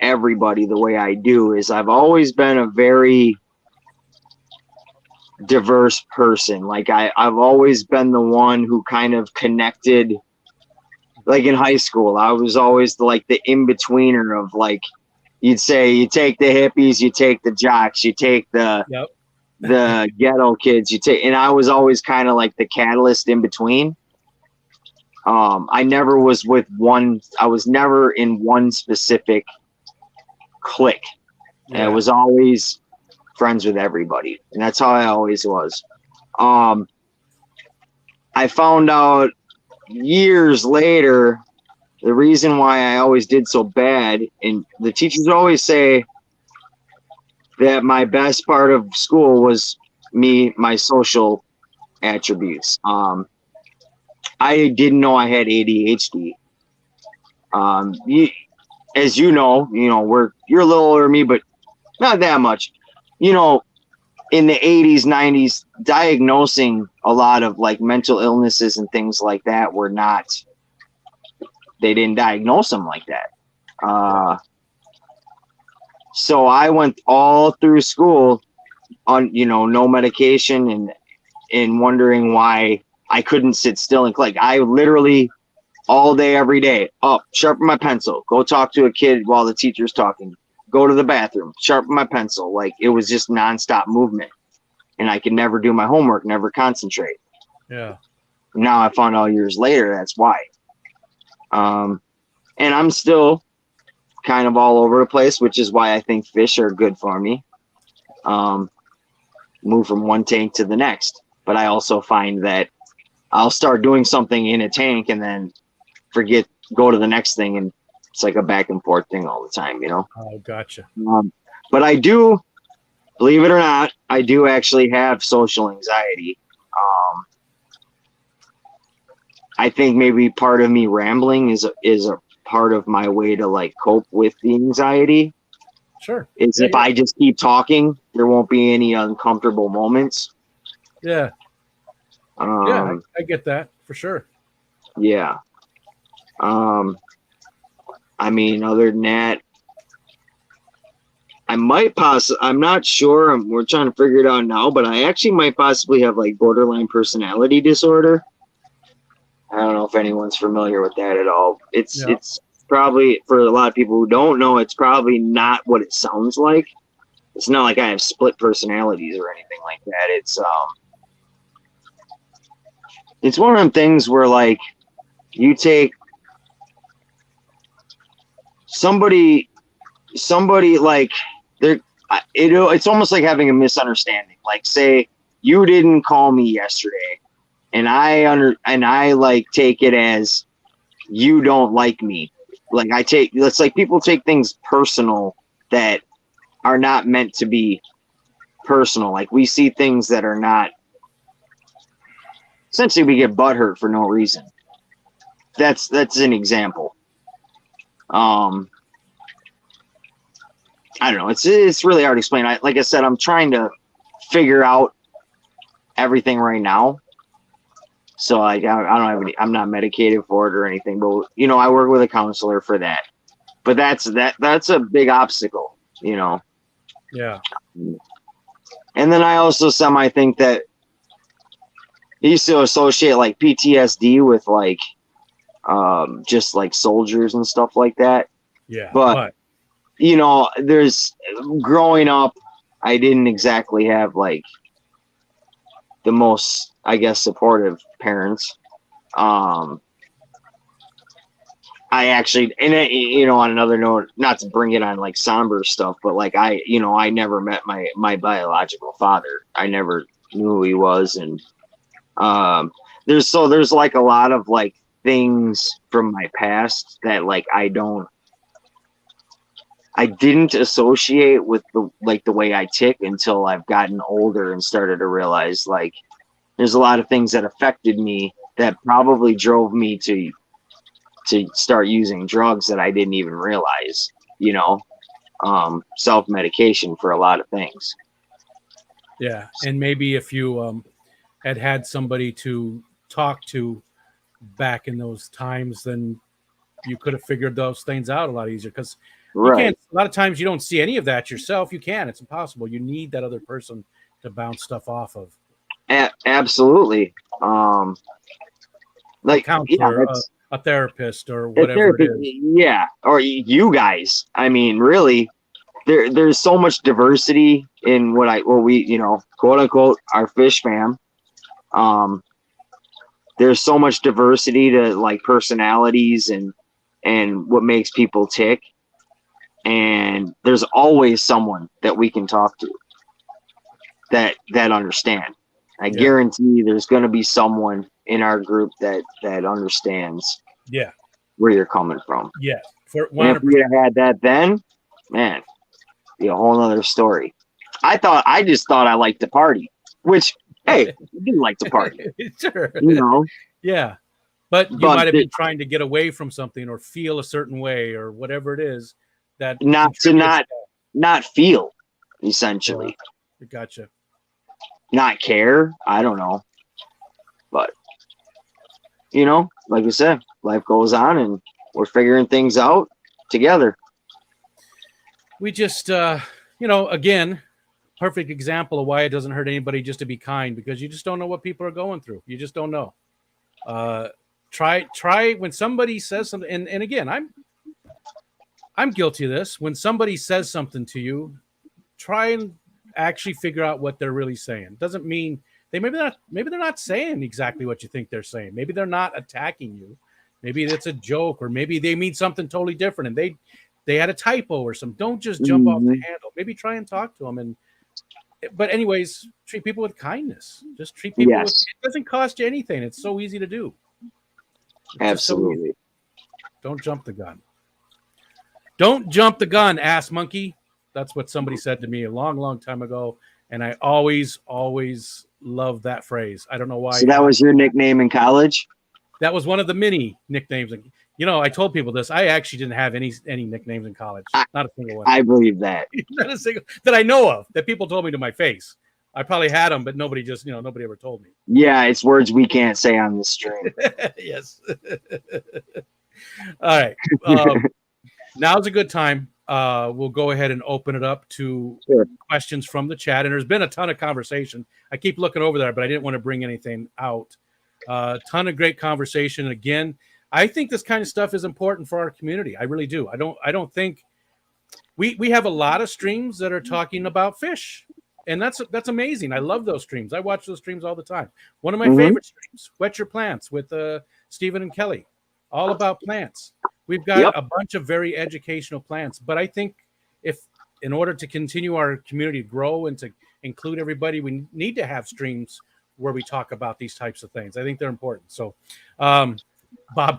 everybody the way I do is I've always been a very diverse person. I've always been the one who kind of connected. Like in high school, I was always the in-betweener of you'd say you take the hippies, you take the jocks, you take the ghetto kids, and I was always kind of like the catalyst in between. I never was with one. I was never in one specific clique. And I was always friends with everybody, and that's how I always was. I found out years later the reason why I always did so bad, and the teachers always say that my best part of school was my social attributes. I didn't know I had ADHD. As you're a little older than me, but not that much. In the 80s, 90s, diagnosing a lot of mental illnesses and things like that they didn't diagnose them like that. So I went all through school on, no medication and wondering why I couldn't sit still and click. I literally all day, every day, sharpen my pencil, go talk to a kid while the teacher's talking, go to the bathroom, sharpen my pencil. It was just nonstop movement, and I could never do my homework, never concentrate. Yeah. Now I found out years later that's why. And I'm still kind of all over the place, which is why I think fish are good for me. Move from one tank to the next. But I also find that I'll start doing something in a tank and then go to the next thing, and it's like a back and forth thing all the time, Oh, gotcha. But I do, believe it or not, I do actually have social anxiety. I think maybe part of me rambling is a part of my way to cope with the anxiety. Sure. If I just keep talking, there won't be any uncomfortable moments. Yeah. I get that for sure. Yeah. I mean, other than that, I'm not sure. We're trying to figure it out now, but I actually might possibly have like borderline personality disorder. I don't know if anyone's familiar with that at all. It's probably, for a lot of people who don't know, it's probably not what it sounds like. It's not like I have split personalities or anything like that. It's one of them things where like you take somebody like it's almost like having a misunderstanding. Like, say you didn't call me yesterday, and I like take it as you don't like me. Like it's like people take things personal that are not meant to be personal. Like we see things that are not. Essentially, we get butthurt for no reason. That's an example. I don't know. It's really hard to explain. Like I said, I'm trying to figure out everything right now. So I don't have any. I'm not medicated for it or anything. But you know, I work with a counselor for that. But that's a big obstacle. You know. Yeah. And then I also semi think that I used to associate like PTSD with like just like soldiers and stuff like that. Yeah. But you know, growing up, I didn't exactly have like the most, I guess, supportive parents. I actually, and you know, on another note, not to bring it on like somber stuff, but like I never met my biological father. I never knew who he was, and there's like a lot of like things from my past that like I didn't associate with the way I tick until I've gotten older and started to realize like there's a lot of things that affected me that probably drove me to start using drugs that I didn't even realize, you know, self-medication for a lot of things. Yeah. And maybe if you had somebody to talk to back in those times, then you could have figured those things out a lot easier, because you can't, a lot of times you don't see any of that yourself. You can't. It's impossible. You need that other person to bounce stuff off of. Absolutely. Like counselor, a therapist, or whatever it is. Yeah, or you guys. I mean, really, there's so much diversity in what we, you know, quote unquote, our fish fam. There's so much diversity to like personalities and what makes people tick. And there's always someone that we can talk to that understand. I guarantee there's going to be someone in our group that understands where you're coming from. Yeah. If we had had that then, man, be a whole other story. I just thought I liked to party, which, hey, I do like to party. Sure. You know? Yeah. But you might have been trying to get away from something or feel a certain way or whatever it is that not feel, essentially. Yeah. Gotcha. Not care. I don't know. But, you know, like I said, life goes on and we're figuring things out together. We just, you know, again, perfect example of why it doesn't hurt anybody just to be kind, because you just don't know what people are going through. You just don't know. Try when somebody says something, and again, I'm guilty of this. When somebody says something to you, try and actually figure out what they're really saying. Doesn't mean maybe they're not saying exactly what you think they're saying. Maybe they're not attacking you. Maybe it's a joke, or maybe they mean something totally different and they had a typo or something. Don't just jump off the handle. Maybe try and talk to them. But anyways, treat people with kindness. Just treat people with, it doesn't cost you anything. It's so easy to do. Absolutely. So don't jump the gun. Don't jump the gun, ass monkey. That's what somebody said to me a long, long time ago. And I always love that phrase. I don't know why. So that was your nickname in college? That was one of the many nicknames. You know, I told people this. I actually didn't have any nicknames in college. Not a single one. I believe that. Not a single that I know of, that people told me to my face. I probably had them, but nobody ever told me. Yeah, it's words we can't say on this stream. Yes. All right. now's a good time. We'll go ahead and open it up to questions from the chat. And there's been a ton of conversation. I keep looking over there, but I didn't want to bring anything out. Ton of great conversation. Again, I think this kind of stuff is important for our community. I really do. I don't think we have a lot of streams that are talking about fish. And that's amazing. I love those streams. I watch those streams all the time. One of my favorite streams, Wet Your Plants with Stephen and Kelly, all about plants. We've got a bunch of very educational plants. But I think if in order to continue our community to grow and to include everybody, we need to have streams where we talk about these types of things. I think they're important. So Bob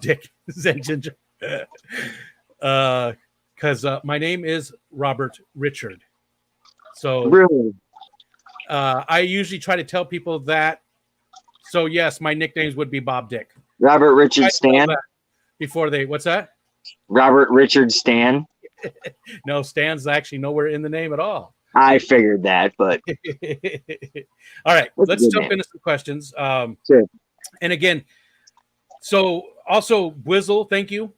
Dick, Zen Ginger. Because my name is Robert Richard. So really, I usually try to tell people that. So yes, my nicknames would be Bob Dick. Robert Richard Stan. Before they, what's that? Robert Richard Stan. No, Stan's actually nowhere in the name at all. I figured that, but all right, let's jump into some questions. Sure. And again, so also Whizzle, thank you.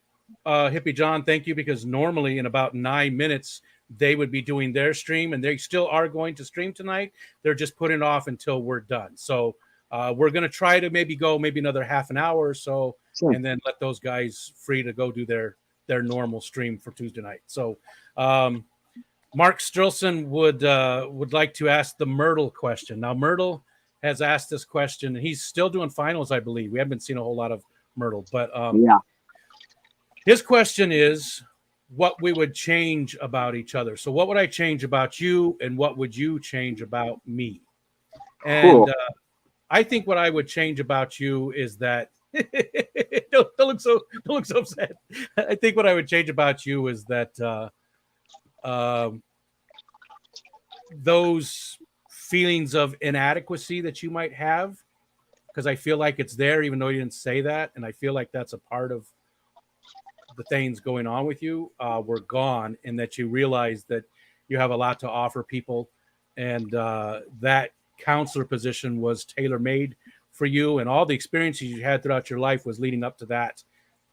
HippieJohn, thank you, because normally in about 9 minutes they would be doing their stream, and they still are going to stream tonight. They're just putting it off until we're done. So we're going to try to maybe another half an hour or so, and then let those guys free to go do their normal stream for Tuesday night. So Mark Strilson would like to ask the Myrtle question. Now Myrtle has asked this question, and he's still doing finals, I believe. We haven't been seeing a whole lot of Myrtle, but his question is what we would change about each other. So what would I change about you, and what would you change about me? And I think what I would change about you is that don't look so upset. I think what I would change about you is that those feelings of inadequacy that you might have, because I feel like it's there, even though you didn't say that, and I feel like that's a part of the things going on with you, were gone, and that you realize that you have a lot to offer people, and that counselor position was tailor-made for you, and all the experiences you had throughout your life was leading up to that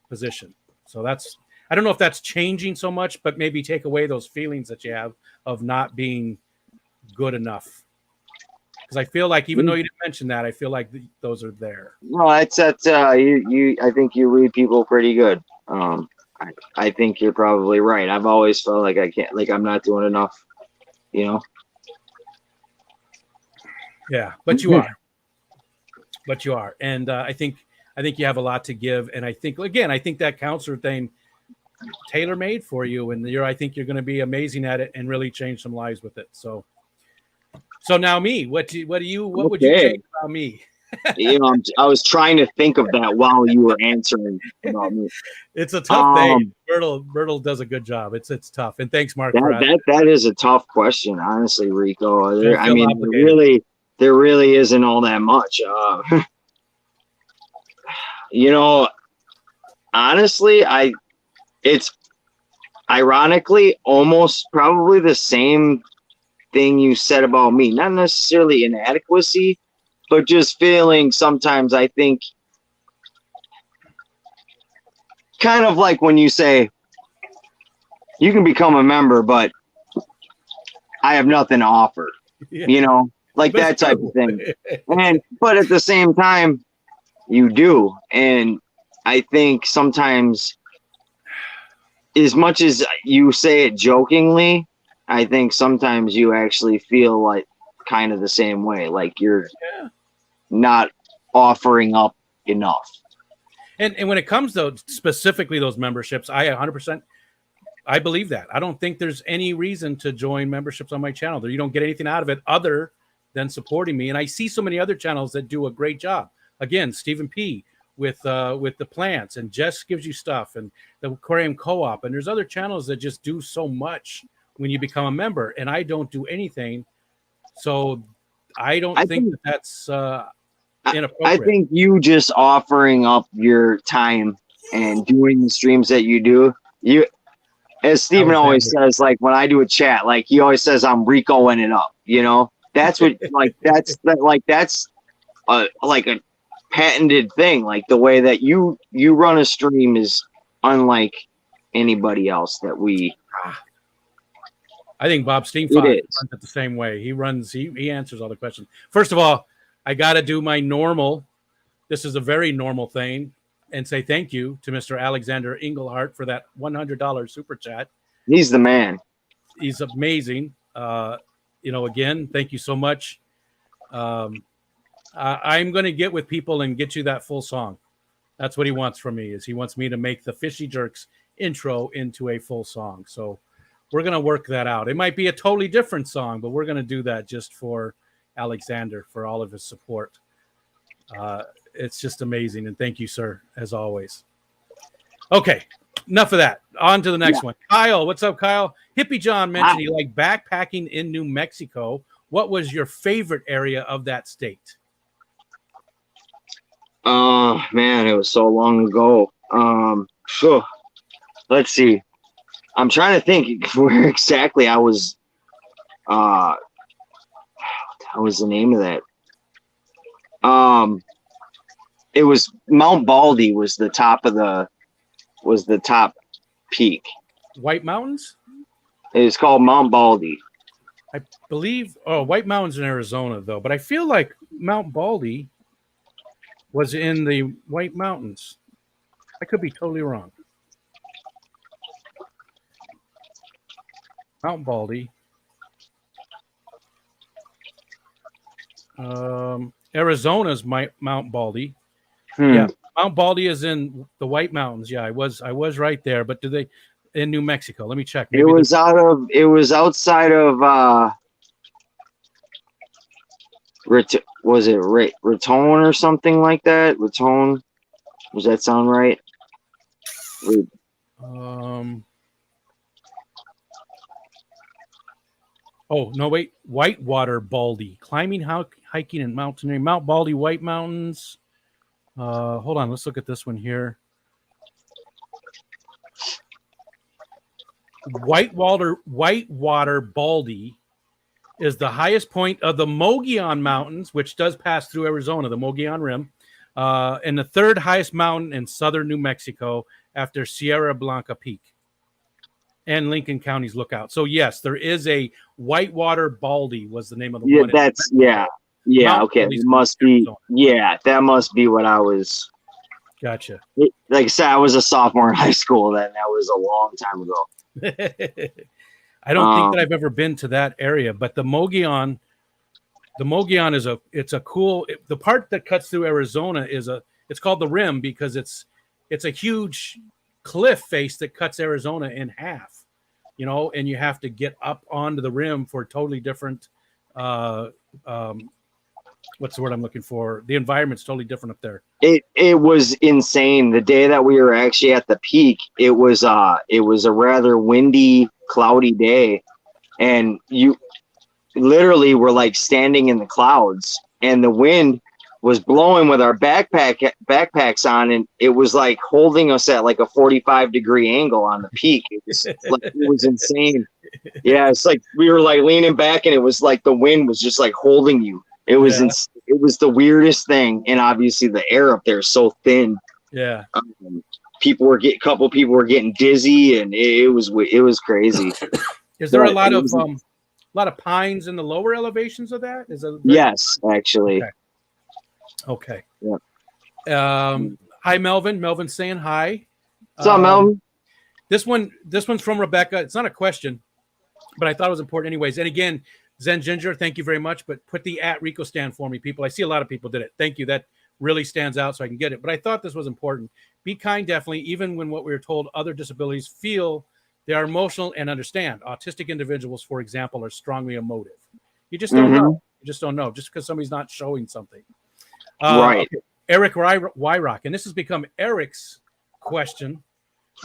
position. So that's, I don't know if that's changing so much, but maybe take away those feelings that you have of not being good enough. Because I feel like, even though you didn't mention that, I feel like those are there. No, it's that you. I think you read people pretty good. I think you're probably right. I've always felt like I'm not doing enough, you know. Yeah, but you are. But you are, and I think you have a lot to give. And I think that counselor thing, tailor-made for you, and I think you're going to be amazing at it and really change some lives with it. So now me, what would you change about me? You know, I was trying to think of that while you were answering about me. It's a tough thing. Myrtle does a good job. It's tough. And thanks, Mark. That is a tough question, honestly, Rico. There really isn't all that much. You know, honestly, it's ironically almost probably the same thing you said about me. Not necessarily inadequacy, but just feeling sometimes, I think, kind of like when you say you can become a member, but I have nothing to offer, you know, like that type of thing. But at the same time, you do. And I think sometimes, as much as you say it jokingly, I think sometimes you actually feel like kind of the same way, like you're not offering up enough. And when it comes to specifically those memberships, I 100% I believe that. I don't think there's any reason to join memberships on my channel. You don't get anything out of it other than supporting me. And I see so many other channels that do a great job. Again, Stephen P. with the plants, and Jess gives you stuff, and the Aquarium Co-op, and there's other channels that just do so much when you become a member, and I don't do anything. So I think that's inappropriate. I think you just offering up your time and doing the streams that you do, as Stephen always says, like when I do a chat, like he always says, I'm Ricoing it up, you know. That's what that's like a patented thing. Like the way that you run a stream is unlike anybody else that we. I think Bob Steenfot runs it the same way. He answers all the questions. First of all, I got to do my normal. This is a very normal thing, and say thank you to Mr. Alexander Engelhart for that $100 super chat. He's the man. He's amazing. Again, thank you so much. I'm going to get with people and get you that full song. That's what he wants from me. He wants me to make the Fishy Jerks intro into a full song. So we're going to work that out. It might be a totally different song, but we're going to do that just for Alexander, for all of his support. It's just amazing. And thank you, sir, as always. Okay, enough of that. On to the next one. Kyle, what's up, Kyle? Hippie John mentioned he liked backpacking in New Mexico. What was your favorite area of that state? Man, it was so long ago. Let's see. I'm trying to think where exactly I was. What was the name of that? It was Mount Baldy was the top peak. White Mountains? It was called Mount Baldy. I believe. Oh, White Mountains in Arizona, though. But I feel like Mount Baldy was in the White Mountains. I could be totally wrong. Mount Baldy. Arizona's Mount Baldy. Yeah, Mount Baldy is in the White Mountains. Yeah, I was right there. But do they in New Mexico? Let me check. Maybe it was outside of was it Raton or something like that? Raton, does that sound right? Oh no, wait, Whitewater Baldy, climbing, hiking, and mountaineering. Mount Baldy, White Mountains. Hold on, let's look at this one here. Whitewater Baldy is the highest point of the Mogollon Mountains, which does pass through Arizona, the Mogollon Rim, and the third highest mountain in southern New Mexico after Sierra Blanca Peak and Lincoln County's Lookout. So yes, there is a Whitewater Baldy was the name of the one. Yeah, okay. It must be. Yeah, that must be what I was. Gotcha. Like I said, I was a sophomore in high school then. That was a long time ago. I don't think that I've ever been to that area, but the Mogollon is a cool. The part that cuts through Arizona it's called the Rim because it's a huge cliff face that cuts Arizona in half, and you have to get up onto the rim for totally different. What's the word I'm looking for? The environment's totally different up there. It was insane. The day that we were actually at the peak, it was a rather windy, cloudy day, and you literally were like standing in the clouds, and the wind was blowing with our backpacks on, and it was like holding us at like a 45-degree angle on the peak. It was insane. Yeah, it's like we were like leaning back, and it was like the wind was just like holding you. It was it was the weirdest thing, and obviously the air up there is so thin. Yeah, couple people were getting dizzy, and it was crazy. Is there a lot of pines in the lower elevations of that? Yes, actually. Okay. Yeah. Hi, Melvin. Melvin's saying hi. What's up, Melvin? This one's from Rebecca. It's not a question, but I thought it was important anyways. And again, Zen Ginger, thank you very much. But put the @Rico stand for me, people. I see a lot of people did it. Thank you. That really stands out so I can get it. But I thought this was important. Be kind, definitely, even when what we were told other disabilities feel they are emotional and understand. Autistic individuals, for example, are strongly emotive. You just don't know. You just don't know. Just because somebody's not showing something. Right. Okay. Eric Wyrock, and this has become Eric's question.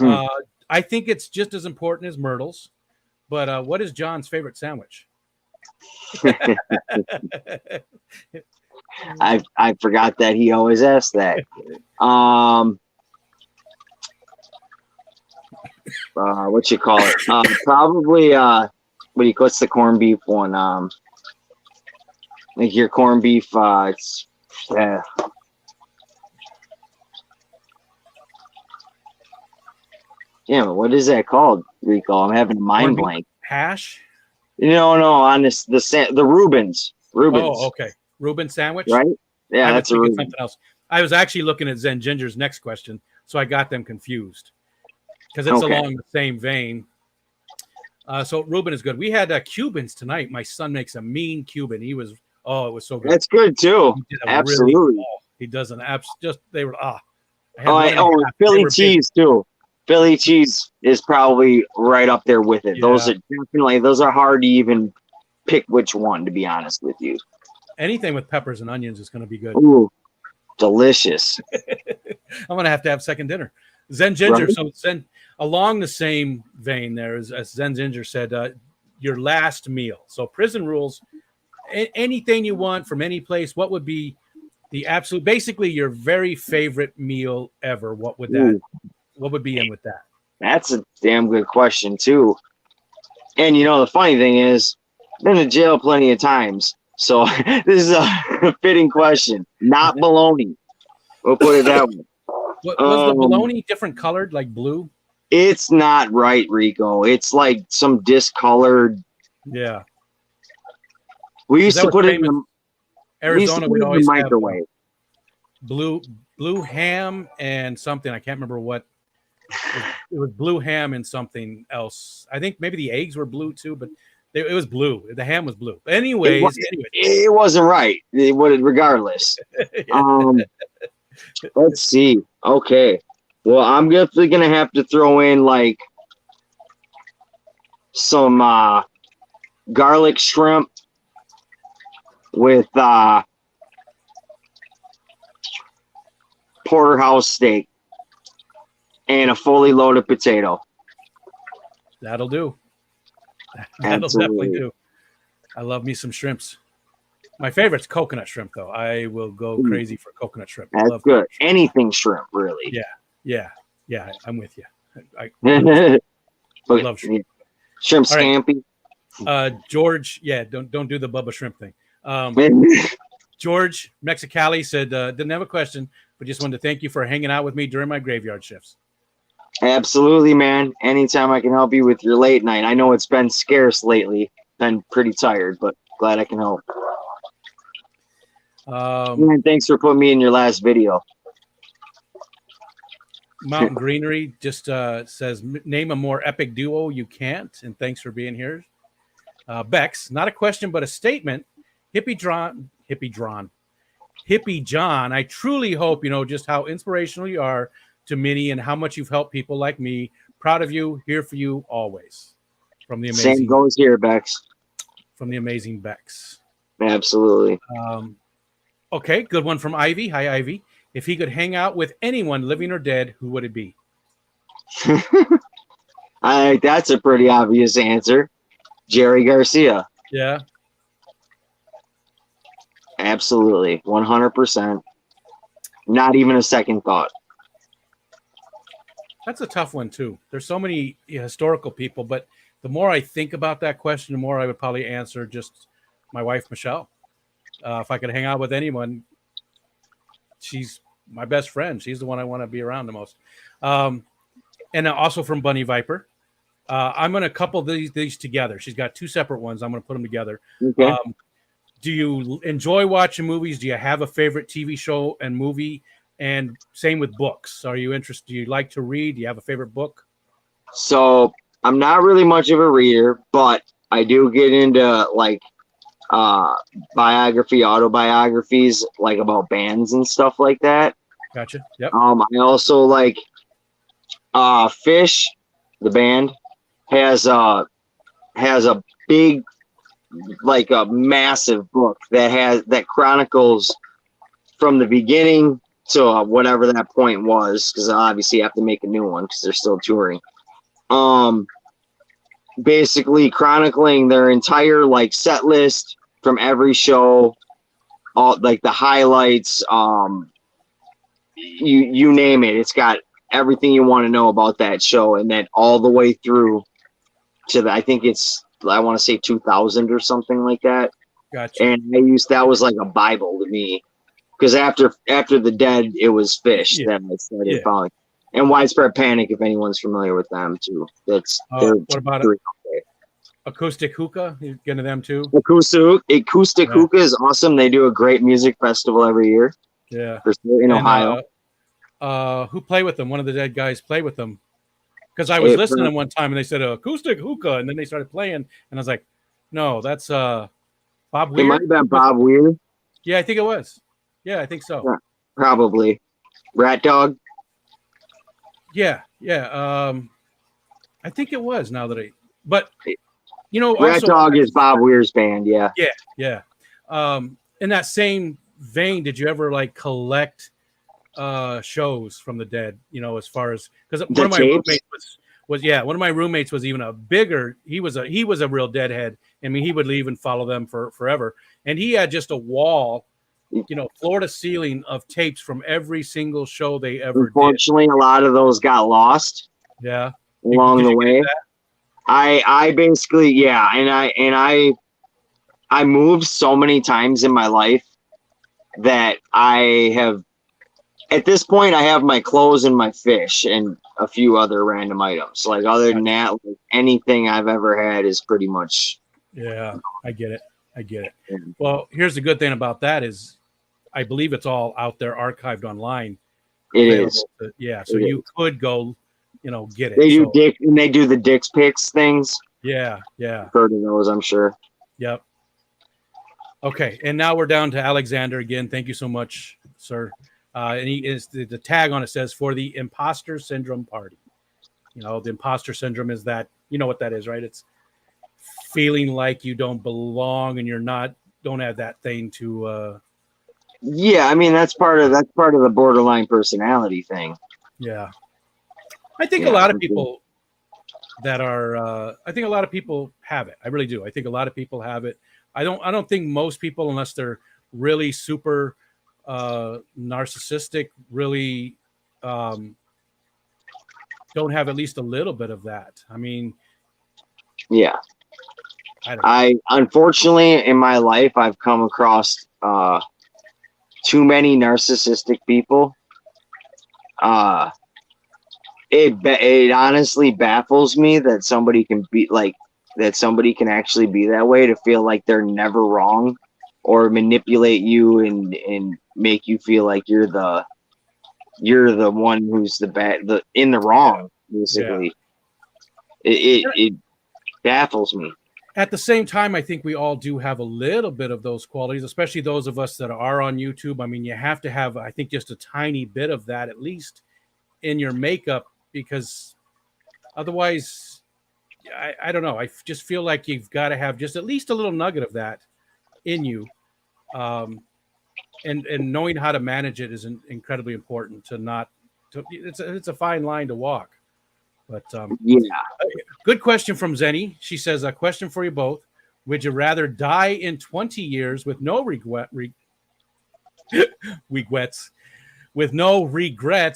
I think it's just as important as Myrtle's. But what is John's favorite sandwich? I forgot that he always asked that. What you call it? Probably what's the corned beef one? Like your corned beef. It's Yeah, but what is that called, Rico? I'm having a mind blank. Hash? No, on the Reubens. Oh, okay. Reuben sandwich? Right? Yeah, I was that's a thinking Reuben. something else. I was actually looking at Zen Ginger's next question, so I got them confused because it's Okay. along the same vein. So Reuben is good. We had Cubans tonight. My son makes a mean Cuban. It was so good. That's good too. He did a Absolutely. he does an they were I had Oh, one and a half. They Philly were big. cheese too. Philly cheese is probably right up there with it. Yeah. Those are hard to even pick which one, to be honest with you. Anything with peppers and onions is going to be good. Ooh, delicious. I'm going to have second dinner. Zen Ginger. Right? So Zen, along the same vein there, as Zen Ginger said, your last meal. So prison rules, anything you want from any place, what would be the absolute, basically your very favorite meal ever? What would be in with that? That's a damn good question too. And the funny thing is, I've been to jail plenty of times. So this is a fitting question. Not bologna. We'll put it that way. Was the bologna different colored, like blue? It's not right, Rico. It's like some discolored. Yeah. We used to put it in the Arizona. We always microwave. Blue ham and something. I can't remember what. It was blue ham and something else. I think maybe the eggs were blue too, but it was blue. The ham was blue. Anyways, it wasn't right. Regardless. Let's see. Okay. Well, I'm definitely gonna have to throw in like some garlic shrimp with porterhouse steak and a fully loaded potato. That'll do. That'll definitely do. I love me some shrimps. My favorite's coconut shrimp, though. I will go crazy for coconut shrimp. That's love good. Anything shrimp, really. Yeah. I'm with you. I love shrimp. Shrimp scampi. George, don't do the Bubba shrimp thing. George Mexicali said, didn't have a question, but just wanted to thank you for hanging out with me during my graveyard shifts. Absolutely, man. Anytime I can help you with your late night. I know it's been scarce lately. Been pretty tired, but glad I can help. And thanks for putting me in your last video. Mountain Greenery just says, name a more epic duo you can't, and thanks for being here. Bex, not a question, but a statement. HippieJohn, I truly hope you know just how inspirational you are to many and how much you've helped people like me. Proud of you, here for you always. From the amazing. Same goes here, Bex. From the amazing Bex. Absolutely. Okay, good one from Ivy. Hi, Ivy. If he could hang out with anyone, living or dead, who would it be? That's a pretty obvious answer. Jerry Garcia. Yeah. Absolutely. 100%. Not even a second thought. That's a tough one, too. There's so many historical people, but the more I think about that question, the more I would probably answer just my wife, Michelle. If I could hang out with anyone, she's my best friend. She's the one I want to be around the most. And also from Bunny Viper. I'm going to couple these together. She's got two separate ones. I'm going to put them together. Okay. Do you enjoy watching movies? Do you have a favorite TV show and movie? And same with books. Are you interested? Do you like to read? Do you have a favorite book? So I'm not really much of a reader, but I do get into like autobiographies, like about bands and stuff like that. Gotcha. Yep. I also like Fish, the band, has a big, like a massive book that chronicles from the beginning to whatever that point was, because obviously you have to make a new one because they're still touring. Basically chronicling their entire like set list from every show, all like the highlights, you name it. It's got everything you want to know about that show, and then all the way through to I want to say 2000 or something like that. Gotcha. And that was like a Bible to me, because after the Dead, it was Fish that I started following. And Widespread Panic, if anyone's familiar with them too. What about it? Acoustic Hookah? You get into them too? Acoustic Hookah is awesome. They do a great music festival every year. Yeah. In Ohio. Who play with them? One of the dead guys play with them. Because I was listening one time and they said Acoustic Hookah, and then they started playing, and I was like, no, that's Bob Weir. It might have been Bob Weir. Yeah, I think it was. Yeah, I think so. Yeah, probably. Rat Dog. Yeah. I think it was. But Rat Dog is Bob Weir's band. Yeah. Yeah. In that same vein, did you ever like collect shows from the dead? As far as because one of my roommates one of my roommates was even a bigger. He was a real deadhead. I mean, he would leave and follow them for forever, and he had just a wall. Floor to ceiling of tapes from every single show they ever Unfortunately, did. a lot of those got lost. Yeah. Along the way. I basically, and I moved so many times in my life that I have, at this point, I have my clothes and my fish and a few other random items. Like other than that, like anything I've ever had is pretty much. Yeah, I get it. Well, here's the good thing about that is I believe it's all out there archived online. It is. So you could go, get it. They do the Dick's Picks things. Yeah. Heard of those, I'm sure. Yep. Okay, and now we're down to Alexander again. Thank you so much, sir. And he is the tag on it says for the imposter syndrome party. The imposter syndrome is that, you know what that is, right? It's feeling like you don't belong and don't have that thing to yeah, I mean that's part of the borderline personality thing. Yeah. I think a lot of people that are I think a lot of people have it. I really do. I think a lot of people have it. I don't think most people, unless they're really super narcissistic, really don't have at least a little bit of that. I mean, yeah. I unfortunately in my life I've come across too many narcissistic people. It honestly baffles me that somebody can actually be that way, to feel like they're never wrong or manipulate you and make you feel like you're the one who's in the wrong, basically. Yeah. It baffles me. At the same time, I think we all do have a little bit of those qualities, especially those of us that are on YouTube. I mean, you have to have, I think, just a tiny bit of that, at least in your makeup, because otherwise, I don't know. I just feel like you've got to have just at least a little nugget of that in you. And knowing how to manage it is incredibly important it's a fine line to walk. But good question from Zenny. She says, a question for you both. Would you rather die in 20 years with no regrets,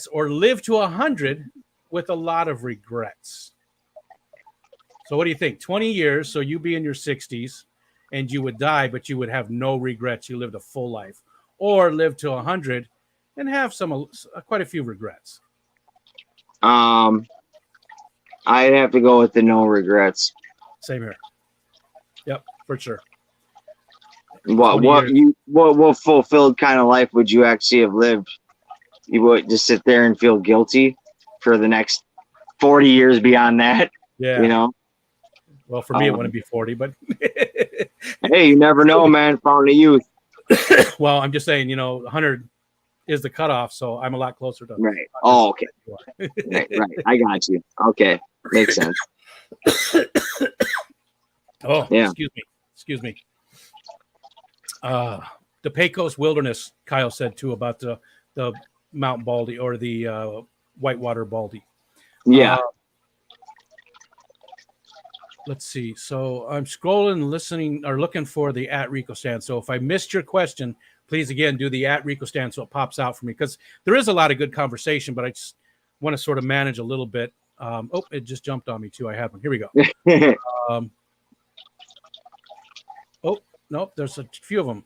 or live to 100 with a lot of regrets? So what do you think? 20 years, so you be in your 60s and you would die, but you would have no regrets. You lived a full life. Or live to 100 and have quite a few regrets. I'd have to go with the no regrets. Same here. Yep, for sure. What fulfilled kind of life would you actually have lived? You would just sit there and feel guilty for the next 40 years beyond that. Yeah. Well, for me, it wouldn't be 40, but hey, you never know, man. Found the youth. Well, I'm just saying, 100 is the cutoff, so I'm a lot closer to. Right. Oh, okay. right. I got you. Okay, makes sense. Oh, yeah. Excuse me. The Pecos Wilderness, Kyle said too about the Mountain Baldy or the Whitewater Baldy. Yeah. Let's see. So I'm scrolling, listening, or looking for the @Rico stand. So if I missed your question, please again do the @Rico stand so it pops out for me, because there is a lot of good conversation, but I just want to sort of manage a little bit. It just jumped on me too. I have one. Here we go. Nope. There's a few of them.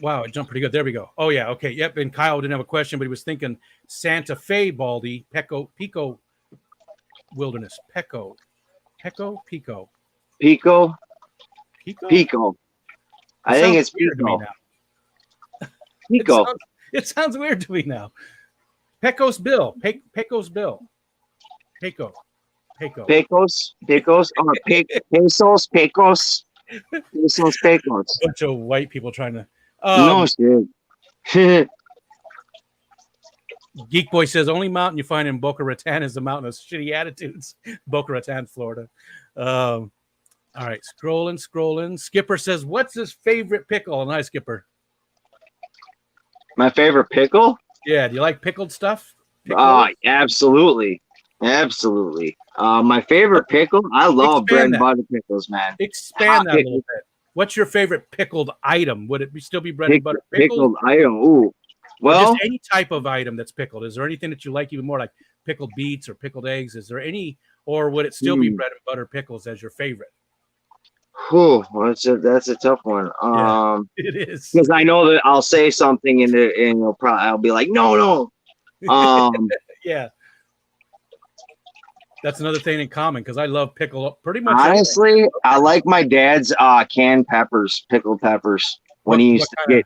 Wow, it jumped pretty good. There we go. Oh yeah, okay, yep. And Kyle didn't have a question, but he was thinking Santa Fe Baldy, Pico Wilderness, Pico, Pico, Pico. Pico. I think it's weird to me Pico. now. Pico. It sounds weird to me now. Pecos Bill, Pecos Bill, Peco. Pecos. Oh, pesos. Pecos. Bunch of white people trying to. No shit. Geek Boy says only mountain you find in Boca Raton is the mountain of shitty attitudes. Boca Raton, Florida. All right, scrolling. Skipper says, "What's his favorite pickle?" And hi, Skipper. My favorite pickle? Yeah, do you like pickled stuff? Absolutely. My favorite pickle? I love bread and butter pickles, man. Expand that a little bit. What's your favorite pickled item? Would it still be bread and butter pickled item? Ooh. Well, just any type of item that's pickled. Is there anything that you like even more, like pickled beets or pickled eggs? Is there any, or would it still be bread and butter pickles as your favorite? Well, that's a tough one. Yeah, it is, because I know that I'll say something and I'll be like, no. Yeah, that's another thing in common because I love pickle pretty much. Honestly, everything. I like my dad's canned peppers, pickled peppers. When he used to get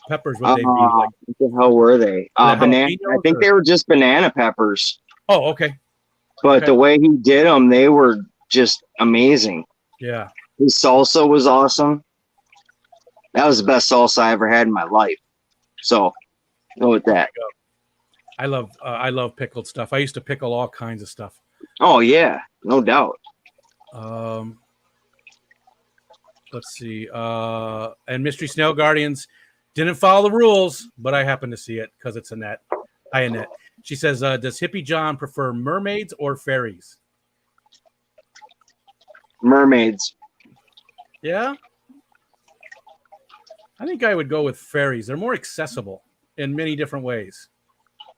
peppers, would they be like? What the hell were they? Banana. I think they were just banana peppers. Oh, okay. But the way he did them, they were just amazing. Yeah. His salsa was awesome. That was the best salsa I ever had in my life. So, go with that. I love pickled stuff. I used to pickle all kinds of stuff. Oh yeah, no doubt. Let's see. And Mystery Snail Guardians didn't follow the rules, but I happen to see it because it's Annette. Hi, Annette. She says, does Hippie John prefer mermaids or fairies? Mermaids. Yeah? I think I would go with fairies. They're more accessible in many different ways.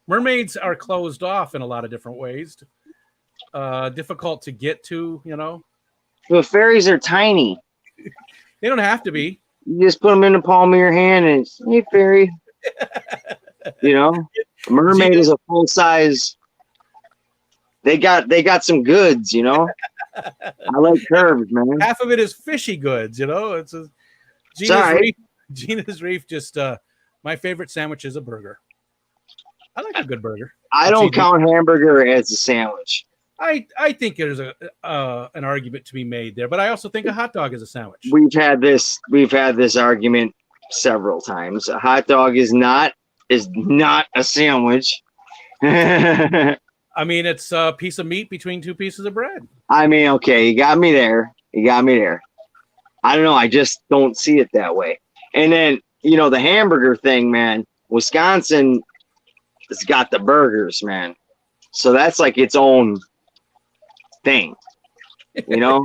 Mermaids are closed off in a lot of different ways. Difficult to get to, you know. Well, fairies are tiny. They don't have to be. You just put them in the palm of your hand and it's, hey, fairy. You know, a mermaid is a full size. They got some goods, you know. I like curves, man. Half of it is fishy goods, you know. It's a Gina's Reef. Just my favorite sandwich is a burger. I like a good burger. I don't count hamburger as a sandwich. I think there's an argument to be made there, but I also think a hot dog is a sandwich. We've had this argument several times. A hot dog is not a sandwich. I mean, it's a piece of meat between two pieces of bread. I mean, okay, you got me there. I don't know. I just don't see it that way. And then, you know, the hamburger thing, man, Wisconsin has got the burgers, man. So that's like its own thing, you know.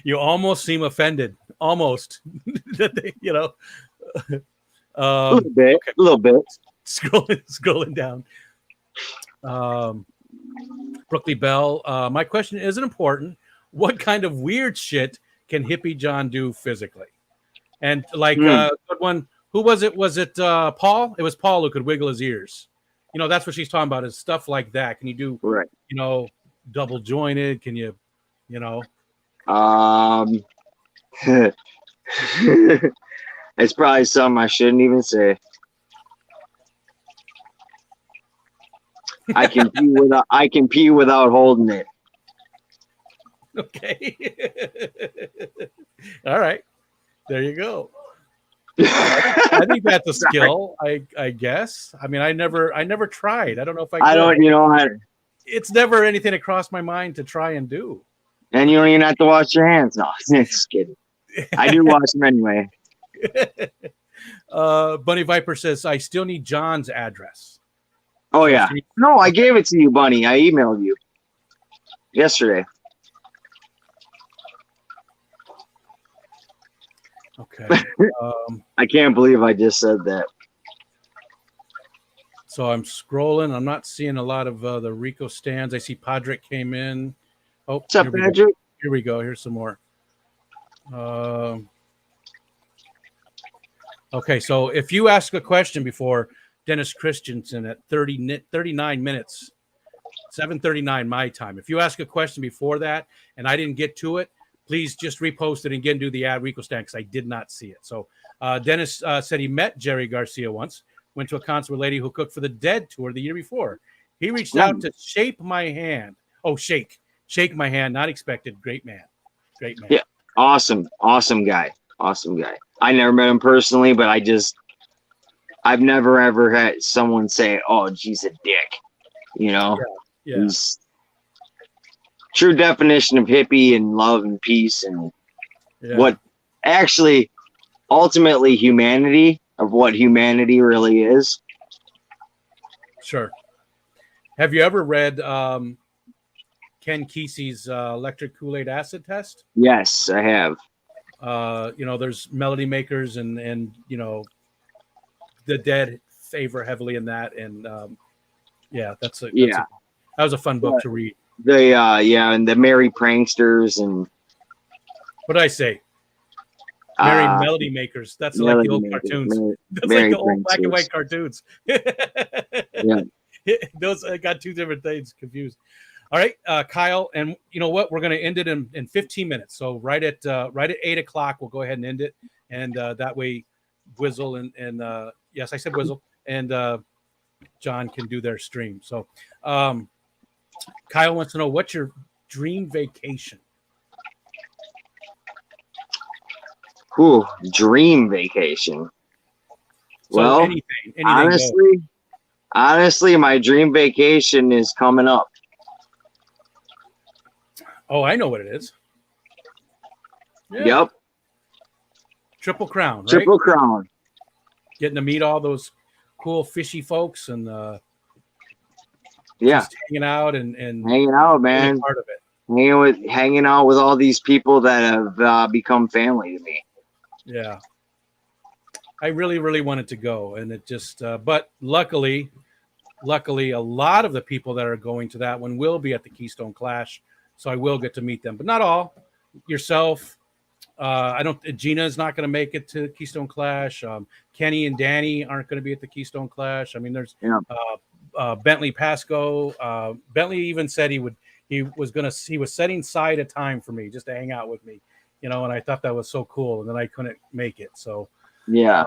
You almost seem offended, almost. You know, a little bit. Scrolling down. Brookley Bell. My question isn't important. What kind of weird shit can Hippie John do physically? And like good one. Who was it? Was it Paul? It was Paul who could wiggle his ears. You know, that's what she's talking about is stuff like that. Can you do, you know, double jointed? Can you, you know? It's probably something I shouldn't even say. I can pee without holding it. Okay. All right. There you go. I think that's a skill. I guess. I mean, I never tried. I don't know if I don't. You know. It's never anything that crossed my mind to try and do. And you don't even have to wash your hands. No, just kidding. I do wash them anyway. Bunny Viper says, I still need John's address. Oh, yeah. No, I gave it to you, Bunny. I emailed you yesterday. Okay. I can't believe I just said that. So I'm scrolling. I'm not seeing a lot of the Rico stands. I see Padrick came in. Oh, what's up, Padrick? Here we go. Here's some more. Okay, so if you ask a question before Dennis Christensen at 39 minutes, 7:39 my time. If you ask a question before that and I didn't get to it, please just repost it and again do the ad Rico stand because I did not see it. So Dennis said he met Jerry Garcia once, went to a concert with a lady who cooked for the Dead tour the year before. He reached out to shake my hand. Oh, shake my hand. Not expected. Great man. Great man. Yeah. Awesome guy. I never met him personally, but I've never ever had someone say, "Oh, geez, a dick," you know. Yeah. He's true definition of hippie and love and peace and what actually ultimately humanity of what humanity really is. Sure. Have you ever read Ken Kesey's Electric Kool-Aid Acid Test? Yes, I have. There's melody makers and the Dead favor heavily in that. And that was a fun book to read. And the Merry Pranksters and what did I say? Merry Melody Makers. That's like the old cartoons. That's like the old black and white cartoons. Yeah. Those I got two different things confused. All right, Kyle, and you know what? We're going to end it in 15 minutes. So right at 8 o'clock, we'll go ahead and end it, and that way, Wizzle and yes, I said Wizzle and John can do their stream. So, Kyle wants to know what's your dream vacation. Cool, dream vacation. So well, anything honestly, my dream vacation is coming up. Oh, I know what it is. Yeah. Yep. Triple Crown, right? Triple Crown. Getting to meet all those cool fishy folks and just hanging out and hanging out, man. Part of it. Hanging out with all these people that have become family to me. Yeah. I really, really wanted to go, and it just but luckily a lot of the people that are going to that one will be at the Keystone Clash. So I will get to meet them, but not all. Yourself, Gina's not going to make it to Keystone Clash. Kenny and Danny aren't going to be at the Keystone Clash. I mean, there's Bentley Pasco. Bentley even said he was setting aside a time for me just to hang out with me, and I thought that was so cool. And then I couldn't make it. So yeah,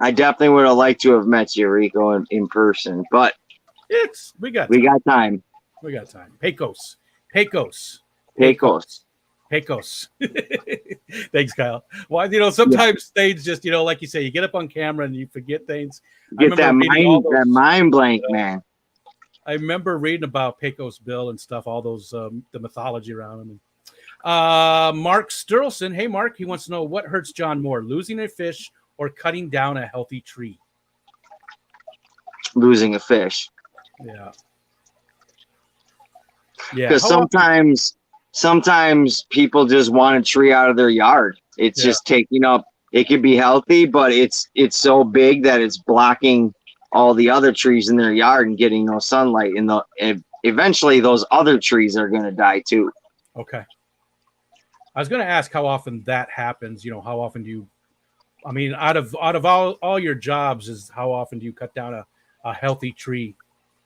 I definitely would have liked to have met you, Rico, in person, but we got time. We got time. Pecos. Thanks, Kyle. Well, sometimes things just, like you say, you get up on camera and you forget things. Get that mind blank, man. I remember reading about Pecos Bill and stuff, all those the mythology around him. Mark Sturlson, hey Mark, he wants to know what hurts John more, losing a fish or cutting down a healthy tree. Losing a fish. Yeah. Because sometimes people just want a tree out of their yard. It's just taking up. It could be healthy, but it's so big that it's blocking all the other trees in their yard and getting no sunlight. And eventually, those other trees are going to die too. Okay. I was going to ask how often that happens. How often do you? I mean, out of all your jobs, is how often do you cut down a healthy tree?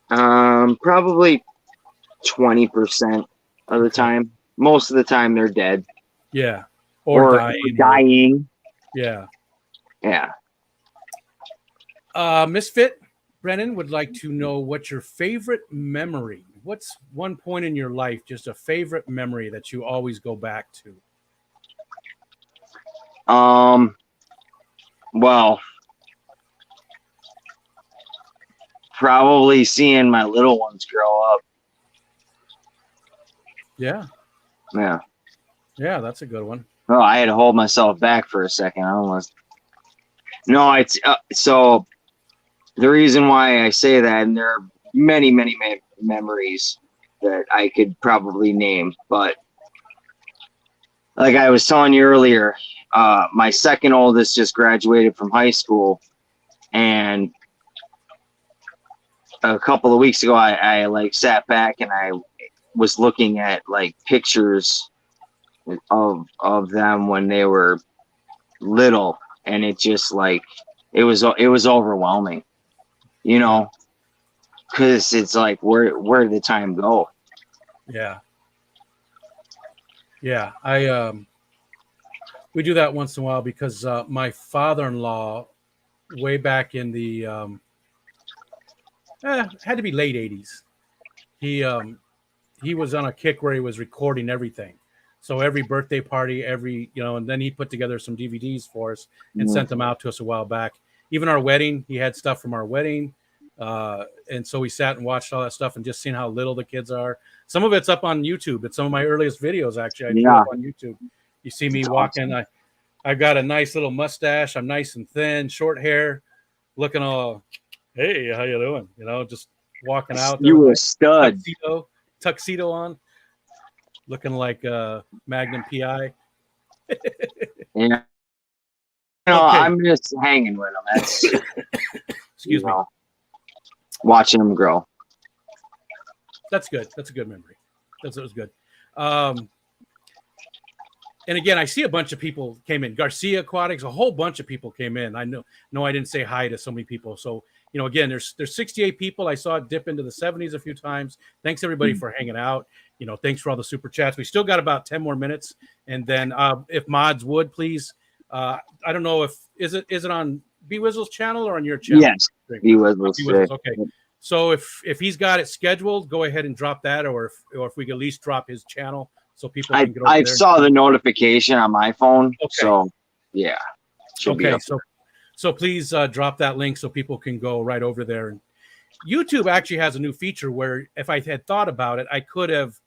Probably 20% of the time. Most of the time they're dead. Yeah. Or dying. Yeah. Yeah. Misfit Brennan would like to know what's your favorite memory. What's one point in your life, just a favorite memory that you always go back to? Well, probably seeing my little ones grow up. Yeah. Yeah. Yeah, that's a good one. Oh, I had to hold myself back for a second. No, it's so the reason why I say that, and there are many, many memories that I could probably name, but like I was telling you earlier, my second oldest just graduated from high school, and a couple of weeks ago, I like sat back and I was looking at like pictures of them when they were little, and it just like it was overwhelming, you know, because it's like, where did the time go? Yeah. Yeah. We do that once in a while because my father-in-law, way back in the had to be late 80s, he was on a kick where he was recording everything. So every birthday party, and then he put together some DVDs for us and sent them out to us a while back. Even our wedding, he had stuff from our wedding. And so we sat and watched all that stuff and just seen how little the kids are. Some of it's up on YouTube. It's some of my earliest videos, actually. I threw up on YouTube. You see me walking. Awesome. I've got a nice little mustache. I'm nice and thin, short hair, looking all, hey, how you doing? You know, just walking out. You were a stud. Tuxedo on, looking like Magnum PI. Yeah. I'm just hanging with them. That's excuse me. Watching them grow. That's good. That's a good memory. That was good. And again, I see a bunch of people came in. Garcia Aquatics, a whole bunch of people came in. I know I didn't say hi to so many people. So, again, there's 68 people. I saw it dip into the 70s a few times. Thanks everybody for hanging out. Thanks for all the super chats. We still got about 10 more minutes. And then if mods would please, I don't know is it on B Wizzle's channel or on your channel? Yes, B Wizzle's. Okay. So if he's got it scheduled, go ahead and drop that, or if we can at least drop his channel so people can get over I there. saw the notification on my phone. Okay. So yeah. Okay. So please drop that link so people can go right over there. And YouTube actually has a new feature where if I had thought about it, I could have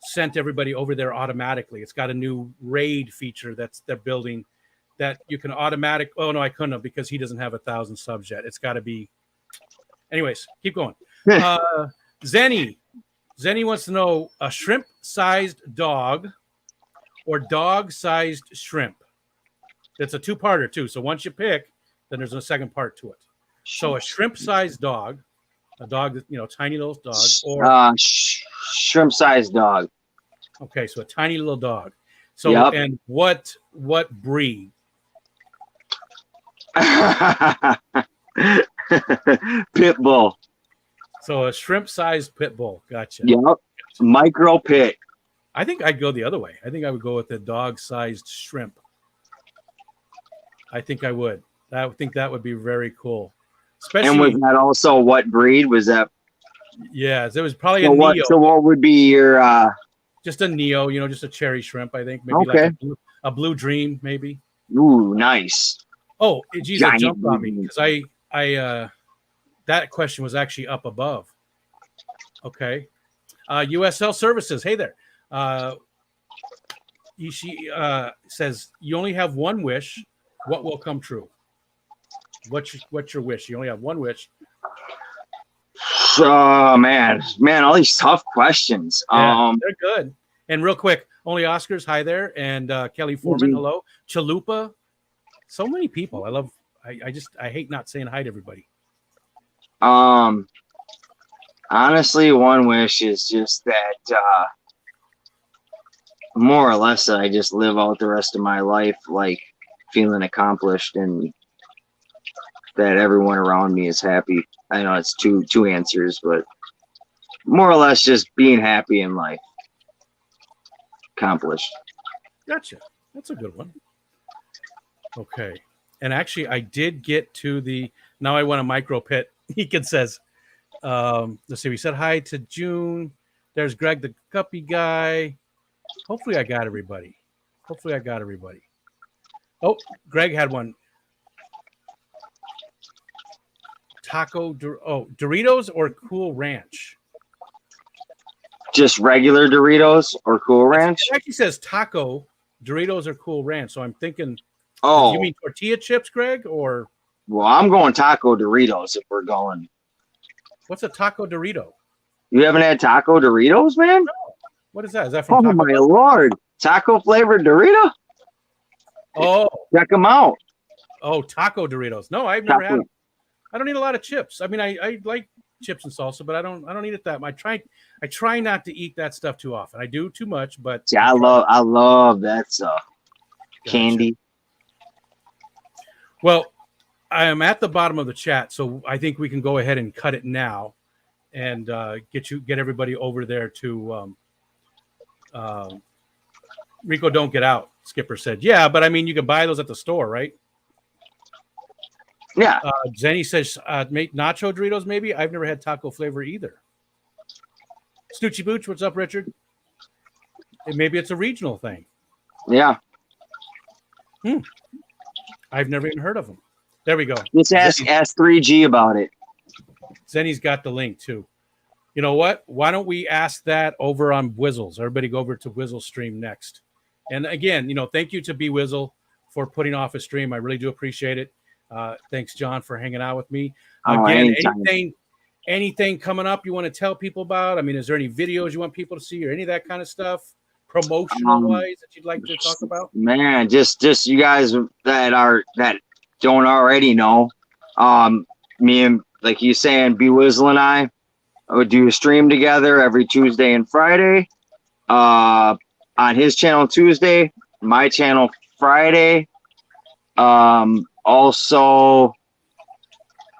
sent everybody over there automatically. It's got a new raid feature they're building that you can automatic. Oh no, I couldn't have because he doesn't have 1,000 subs yet. It's got to be. Anyways, keep going. Zenny wants to know a shrimp-sized dog or dog-sized shrimp. It's a two-parter too. So once you pick, then there's a second part to it. So a shrimp-sized dog, a dog that tiny little dog, or shrimp-sized dog. Okay, so a tiny little dog. So and what breed? Pit bull. So a shrimp-sized pit bull. Gotcha. Yep. Micro pit. I think I'd go the other way. I think I would go with the dog-sized shrimp. I think I would. I think that would be very cool. Especially, and was that also what breed was that? Yeah, it was probably a Neo. So what would be your just a Neo, just a cherry shrimp, I think. Maybe like a blue dream, maybe. Ooh, nice. Oh, geez, it jumped on me because I that question was actually up above. Okay. USL Services. Hey there. She says you only have one wish. What will come true? What's your wish? You only have one wish. Oh man, all these tough questions. Yeah, they're good. And real quick, only Oscars. Hi there, and Kelly Foreman. Hello, Chalupa. So many people. I hate not saying hi to everybody. Honestly, one wish is just that more or less that I just live out the rest of my life like feeling accomplished and that everyone around me is happy. I know it's two answers, but more or less just being happy in life. Accomplished. Gotcha. That's a good one. Okay. And actually, I did get to the. Now I want a micro pit. Ekin says, let's see. We said hi to June. There's Greg, the guppy guy. Hopefully, I got everybody. Oh, Greg had one. Doritos or Cool Ranch? Just regular Doritos or Cool Ranch? It actually says taco, Doritos or Cool Ranch. So I'm thinking, oh, you mean tortilla chips, Greg? Or well, I'm going taco Doritos if we're going. What's a taco Dorito? You haven't had taco Doritos, man? No. What is that? Is that from? Oh my Lord, taco flavored Dorito? Oh, check them out. Oh, taco Doritos. No, I've never had them. I don't eat a lot of chips. I mean, I like chips and salsa, but I don't eat it that much. I try not to eat that stuff too often. I do too much, but yeah, I love that stuff. Gotcha. Candy. Well, I am at the bottom of the chat, so I think we can go ahead and cut it now, and get everybody over there to Rico. Don't get out. Skipper said, "Yeah, but I mean, you can buy those at the store, right?" Yeah. Zenny says, "Make nacho Doritos, maybe." I've never had taco flavor either. Snoochie Booch, what's up, Richard? Maybe it's a regional thing. Yeah. I've never even heard of them. There we go. Just ask 3G about it. Zenny's got the link too. You know what? Why don't we ask that over on Whizzles? Everybody go over to Whizzle's stream next. And again, thank you to B Whizzle for putting off a stream. I really do appreciate it. Thanks, John, for hanging out with me. Again, anything coming up you want to tell people about? I mean, is there any videos you want people to see or any of that kind of stuff, promotional wise, that you'd like to talk about? Man, just you guys that don't already know. Me and, like you saying, B Whizzle and I would do a stream together every Tuesday and Friday. On his channel Tuesday, my channel Friday. Also,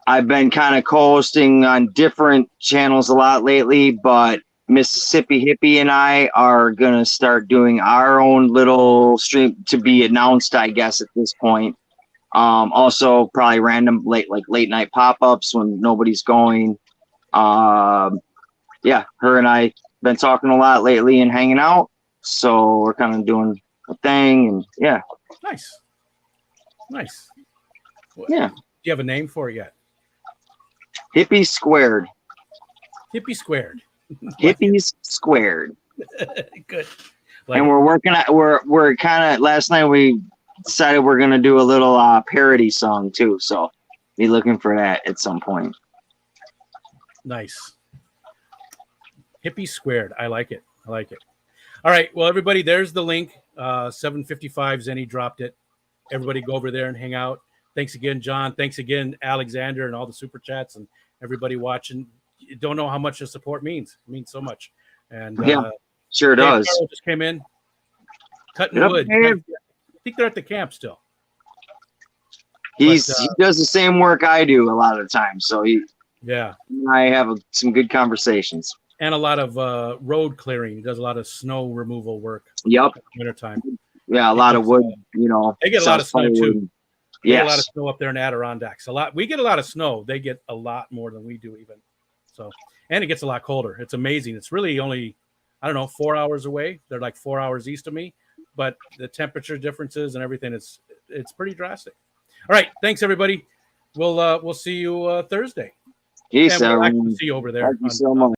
I've been kind of co-hosting on different channels a lot lately, but Mississippi Hippie and I are going to start doing our own little stream to be announced, I guess, at this point. Also, probably random late night pop-ups when nobody's going. Yeah, her and I been talking a lot lately and hanging out, so we're kind of doing a thing, and yeah. Nice. Yeah. Do you have a name for it yet? Hippie Squared. Hippie Squared. Hippies Squared. Good. And we're working at, we're kind of, last night we decided we're going to do a little parody song too, so be looking for that at some point. Nice. Hippie Squared. I like it. All right. Well, everybody, there's the link. 7:55. Zenny dropped it. Everybody go over there and hang out. Thanks again, John. Thanks again, Alexander, and all the super chats and everybody watching. You don't know how much the support means. It means so much. And yeah, sure does. Carol just came in, cutting wood. I think they're at the camp still. He does the same work I do a lot of the time, so I have some good conversations. And a lot of road clearing. He does a lot of snow removal work. Yep. Wintertime. Yeah, a lot of wood, They get a lot of snow too. Yeah, a lot of snow up there in Adirondacks. We get a lot of snow. They get a lot more than we do even. So, and it gets a lot colder. It's amazing. It's really only, 4 hours away. They're like 4 hours east of me, but the temperature differences and everything, it's pretty drastic. All right. Thanks everybody. We'll see you Thursday. Peace, and we'll see you over there. Thank you so much.